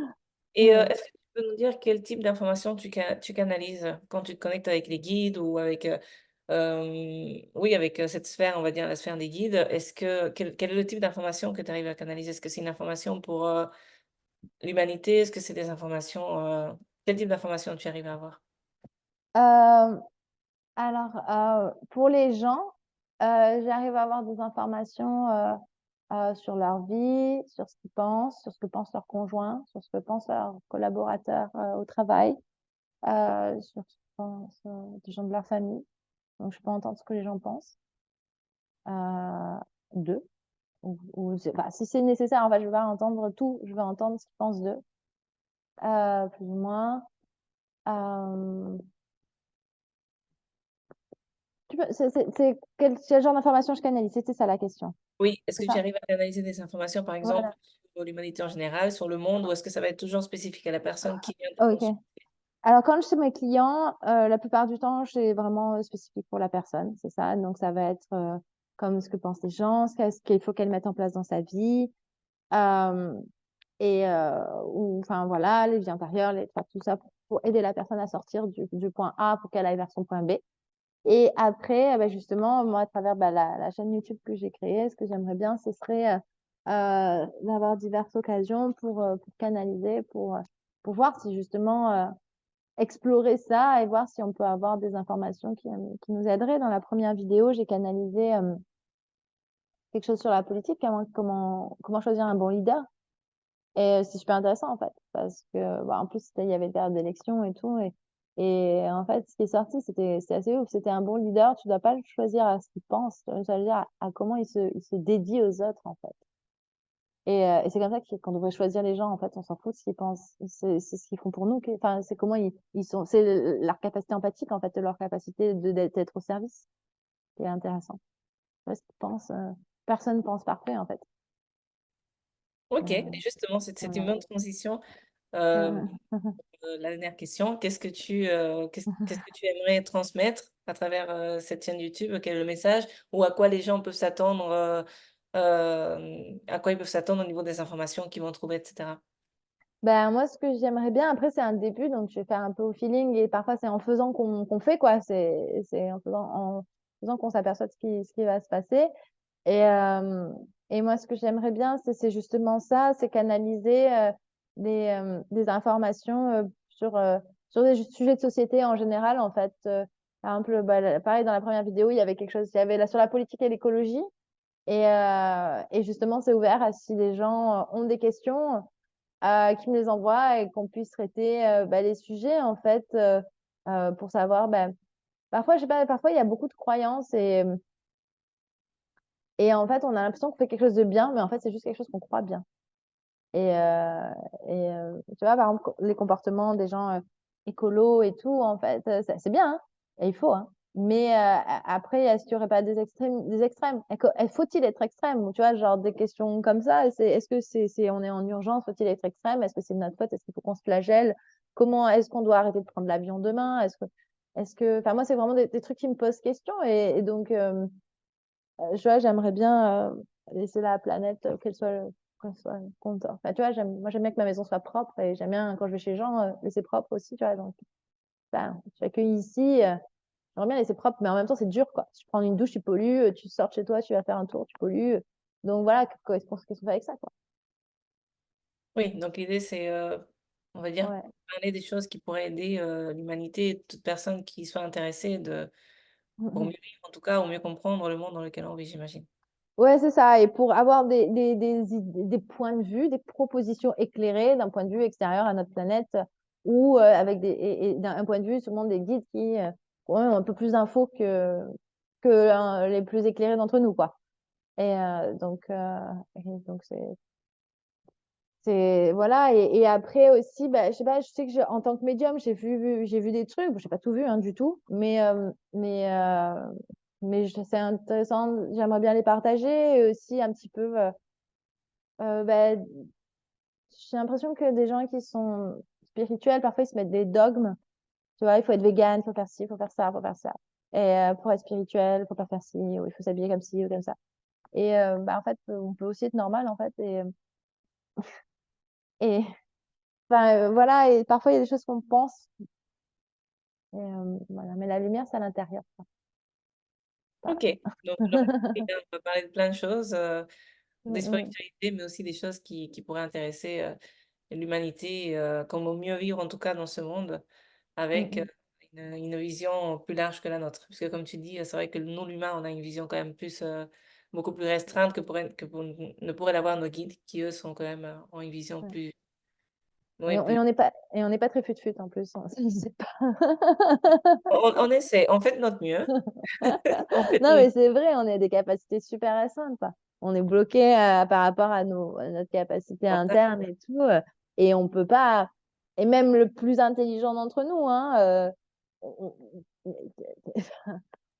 Et Ouais. est-ce que tu peux nous dire quel type d'informations tu canalises quand tu te connectes avec les guides ou avec, oui, avec cette sphère, on va dire la sphère des guides. Quel est le type d'information que tu arrives à canaliser? Est-ce que c'est une information pour l'humanité? Est-ce que c'est des informations, quel type d'informations tu arrives à avoir? Euh, Alors, pour les gens, j'arrive à avoir des informations sur leur vie, sur ce qu'ils pensent, sur ce que pensent leurs conjoints, sur ce que pensent leurs collaborateurs au travail, sur ce que pensent des gens de leur famille. Donc, je peux entendre ce que les gens pensent d'eux. Enfin, si c'est nécessaire, en fait, je vais pas entendre tout, je vais entendre ce qu'ils pensent d'eux, plus ou moins. Euh, quel genre d'information je canalise? C'était ça la question. Oui, est-ce C'est que tu ça? arrives à canaliser des informations, par exemple, Voilà. sur l'humanité en général, sur le monde, ou est-ce que ça va être toujours spécifique à la personne qui vient te Ok. consulter? Alors, quand je suis mes clients, la plupart du temps, c'est vraiment spécifique pour la personne, c'est ça. Donc, ça va être comme ce que pensent les gens, ce qu'il faut qu'elle mette en place dans sa vie, euh, ou, enfin, voilà, les vies intérieures, enfin, tout ça pour aider la personne à sortir du point A pour qu'elle aille vers son point B. Et après, bah, justement, moi, à travers bah, la chaîne YouTube que j'ai créée, ce que j'aimerais bien, ce serait d'avoir diverses occasions pour canaliser, pour voir si justement explorer ça et voir si on peut avoir des informations qui nous aideraient. Dans la première vidéo, j'ai canalisé quelque chose sur la politique, comment choisir un bon leader. Et c'est super intéressant en fait, parce que bah, en plus il y avait une période d'élection et tout, et en fait ce qui est sorti c'était assez ouf. C'était un bon leader, tu dois pas le choisir à ce qu'il pense, tu dois le choisir à comment il se dédie aux autres en fait. Et c'est comme ça qu'on devrait choisir les gens en fait, on s'en fout de ce qu'ils pensent, c'est ce qu'ils font pour nous, enfin c'est comment ils sont, c'est leur capacité empathique en fait, leur capacité d'être au service qui est intéressant. Parce qu'ils pensent, personne pense parfait en fait. Ok, et Euh, justement, c'est une voilà. bonne transition. Euh, Euh, la dernière question, qu'est-ce que tu aimerais transmettre à travers cette chaîne YouTube? Quel est le message? Ou à quoi les gens peuvent s'attendre, à quoi ils peuvent s'attendre au niveau des informations qu'ils vont trouver, etc. Ben, moi, ce que j'aimerais bien, après, c'est un début, donc je vais faire un peu au feeling et parfois c'est en faisant qu'on fait, quoi. C'est en faisant qu'on s'aperçoit de ce qui va se passer. Et, euh, et moi, ce que j'aimerais bien, c'est justement ça, c'est canaliser des informations sur des sujets de société en général, en fait. Par exemple, bah, pareil, dans la première vidéo, il y avait quelque chose, il y avait là, sur la politique et l'écologie. Et justement, c'est ouvert à si les gens ont des questions qui me les envoient et qu'on puisse traiter bah, les sujets en fait pour savoir parfois je sais pas, parfois il y a beaucoup de croyances et en fait on a l'impression qu'on fait quelque chose de bien mais en fait c'est juste quelque chose qu'on croit bien et, tu vois par exemple les comportements des gens écolos et tout en fait c'est bien hein, et il faut hein. Mais après est-ce qu'il n'y aurait pas des extrêmes faut-il être extrême tu vois genre des questions comme ça c'est est-ce que on est en urgence faut-il être extrême est-ce que c'est de notre faute est-ce qu'il faut qu'on se flagelle comment est-ce qu'on doit arrêter de prendre l'avion demain est-ce que enfin moi c'est vraiment des trucs qui me posent question et donc tu vois, j'aimerais bien laisser la planète qu'elle soit contente. Enfin, tu vois, moi, j'aime bien que ma maison soit propre et j'aime bien, quand je vais chez les gens, laisser propre aussi, tu vois. Donc, ben, je suis accueillie ici, j'aimerais bien laisser propre, mais en même temps, c'est dur, quoi. Si tu prends une douche, tu pollues, tu sors de chez toi, tu vas faire un tour, tu pollues. Donc, voilà, qu'est-ce qu'on fait avec ça, quoi. Oui, donc l'idée, c'est, on va dire, Ouais. parler des choses qui pourraient aider l'humanité et toute personne qui soit intéressée pour mieux vivre, en tout cas, ou mieux comprendre le monde dans lequel on vit, j'imagine. Ouais, c'est ça. Et pour avoir des points de vue, des propositions éclairées d'un point de vue extérieur à notre planète, ou avec et d'un point de vue souvent des guides qui ont un peu plus d'infos que les plus éclairés d'entre nous, quoi. Et donc c'est voilà. Et après aussi, bah, je sais pas, je sais que en tant que médium, j'ai vu des trucs. Bon, j'ai pas tout vu, hein, du tout, mais c'est intéressant. J'aimerais bien les partager et aussi un petit peu. Bah, j'ai l'impression que des gens qui sont spirituels, parfois ils se mettent des dogmes. Tu vois, il faut être vegan, il faut faire ci, il faut faire ça, il faut faire ça. Et pour être spirituel, il faut pas faire ci, ou il faut s'habiller comme ci ou comme ça. Et bah, en fait, on peut aussi être normal, en fait. Et enfin, voilà, et parfois il y a des choses qu'on pense. Et, voilà. Mais la lumière, c'est à l'intérieur, quoi. Ok, Voilà. donc aujourd'hui, on va parler de plein de choses, Mm, des mm, spiritualités, mais aussi des choses qui pourraient intéresser l'humanité, comment mieux vivre en tout cas dans ce monde mm, avec mm. une vision plus large que la nôtre. Parce que comme tu dis, c'est vrai que nous, l'humain, on a une vision quand même plus, beaucoup plus restreinte ne pourraient l'avoir nos guides, qui eux sont quand même, ont une vision Ouais. plus, Et ouais, on et plus. on n'est pas très fut-fut en plus, hein. Je sais pas. On essaie, on fait de notre mieux, on fait de Non, notre mais c'est vrai, on a des capacités super restreintes, quoi. On est bloqué par rapport à notre capacité mental. interne et tout. Et on peut pas. Et même le plus intelligent d'entre nous, hein, on,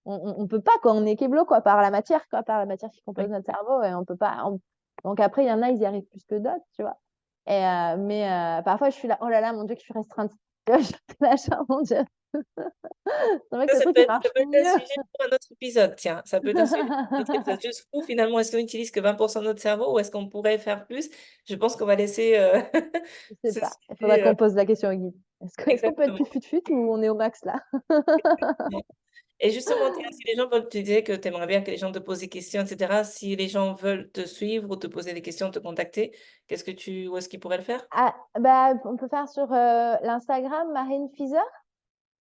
on, on peut pas, quoi. On est kéblo, quoi, par la matière, quoi, par la matière qui compose Oui. notre cerveau. Et on peut pas. Donc après, il y en a, ils y arrivent plus que d'autres, tu vois. Mais parfois, je suis là, oh là là, mon Dieu, que je suis restreinte. Tu vois, je suis là, genre, mon Dieu, c'est vrai que ce truc, il Ça marche peut être un mieux. sujet pour un autre épisode, tiens. Ça peut être un sujet pour un autre épisode. Juste où, finalement, est-ce qu'on n'utilise que 20% de notre cerveau ou est-ce qu'on pourrait faire plus? Je pense qu'on va laisser Je sais ce pas. Il faudra sujet qu'on pose la question au guide. Est-ce qu'on peut être exactement. plus fut-fut ou on est au max là? Et justement, tiens, si les gens veulent, tu disais que tu aimerais bien que les gens te posent des questions, etc. Si les gens veulent te suivre ou te poser des questions, te contacter, où est-ce qu'ils pourraient le faire? Ah, bah, on peut faire sur l'Instagram Marine Fizer.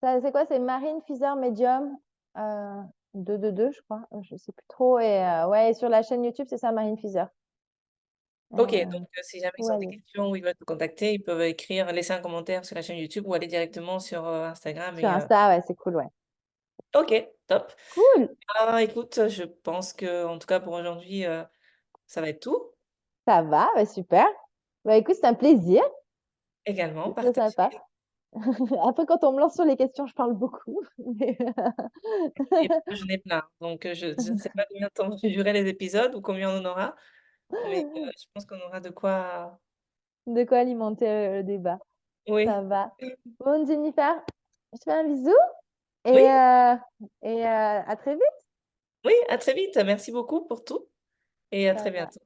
C'est quoi? C'est Marine Fizer Medium euh, 222, je crois. Je sais plus trop. Et ouais, et sur la chaîne YouTube, c'est ça, Marine Fizer. Ok, donc si jamais ils ont des Ouais, questions ou ils veulent te contacter, ils peuvent écrire, laisser un commentaire sur la chaîne YouTube ou aller directement sur Instagram sur Insta, ouais, c'est cool, ouais. Ok, top. Cool, Ah, écoute, je pense que, en tout cas pour aujourd'hui, ça va être tout. ça va, ouais, super. Bah écoute, c'est un plaisir. Également, C'est très sympa. partagé. Après, quand on me lance sur les questions, je parle beaucoup. Mais Et moi, j'en ai plein. Donc, je ne sais pas combien de temps vont durer les épisodes ou combien on en aura, mais je pense qu'on aura de quoi. de quoi alimenter le débat. Oui. Ça va. Bon, Jennifer, je te fais un bisou et, Oui, à très vite. oui, à très vite. Merci beaucoup pour tout et à Ça très va. bientôt.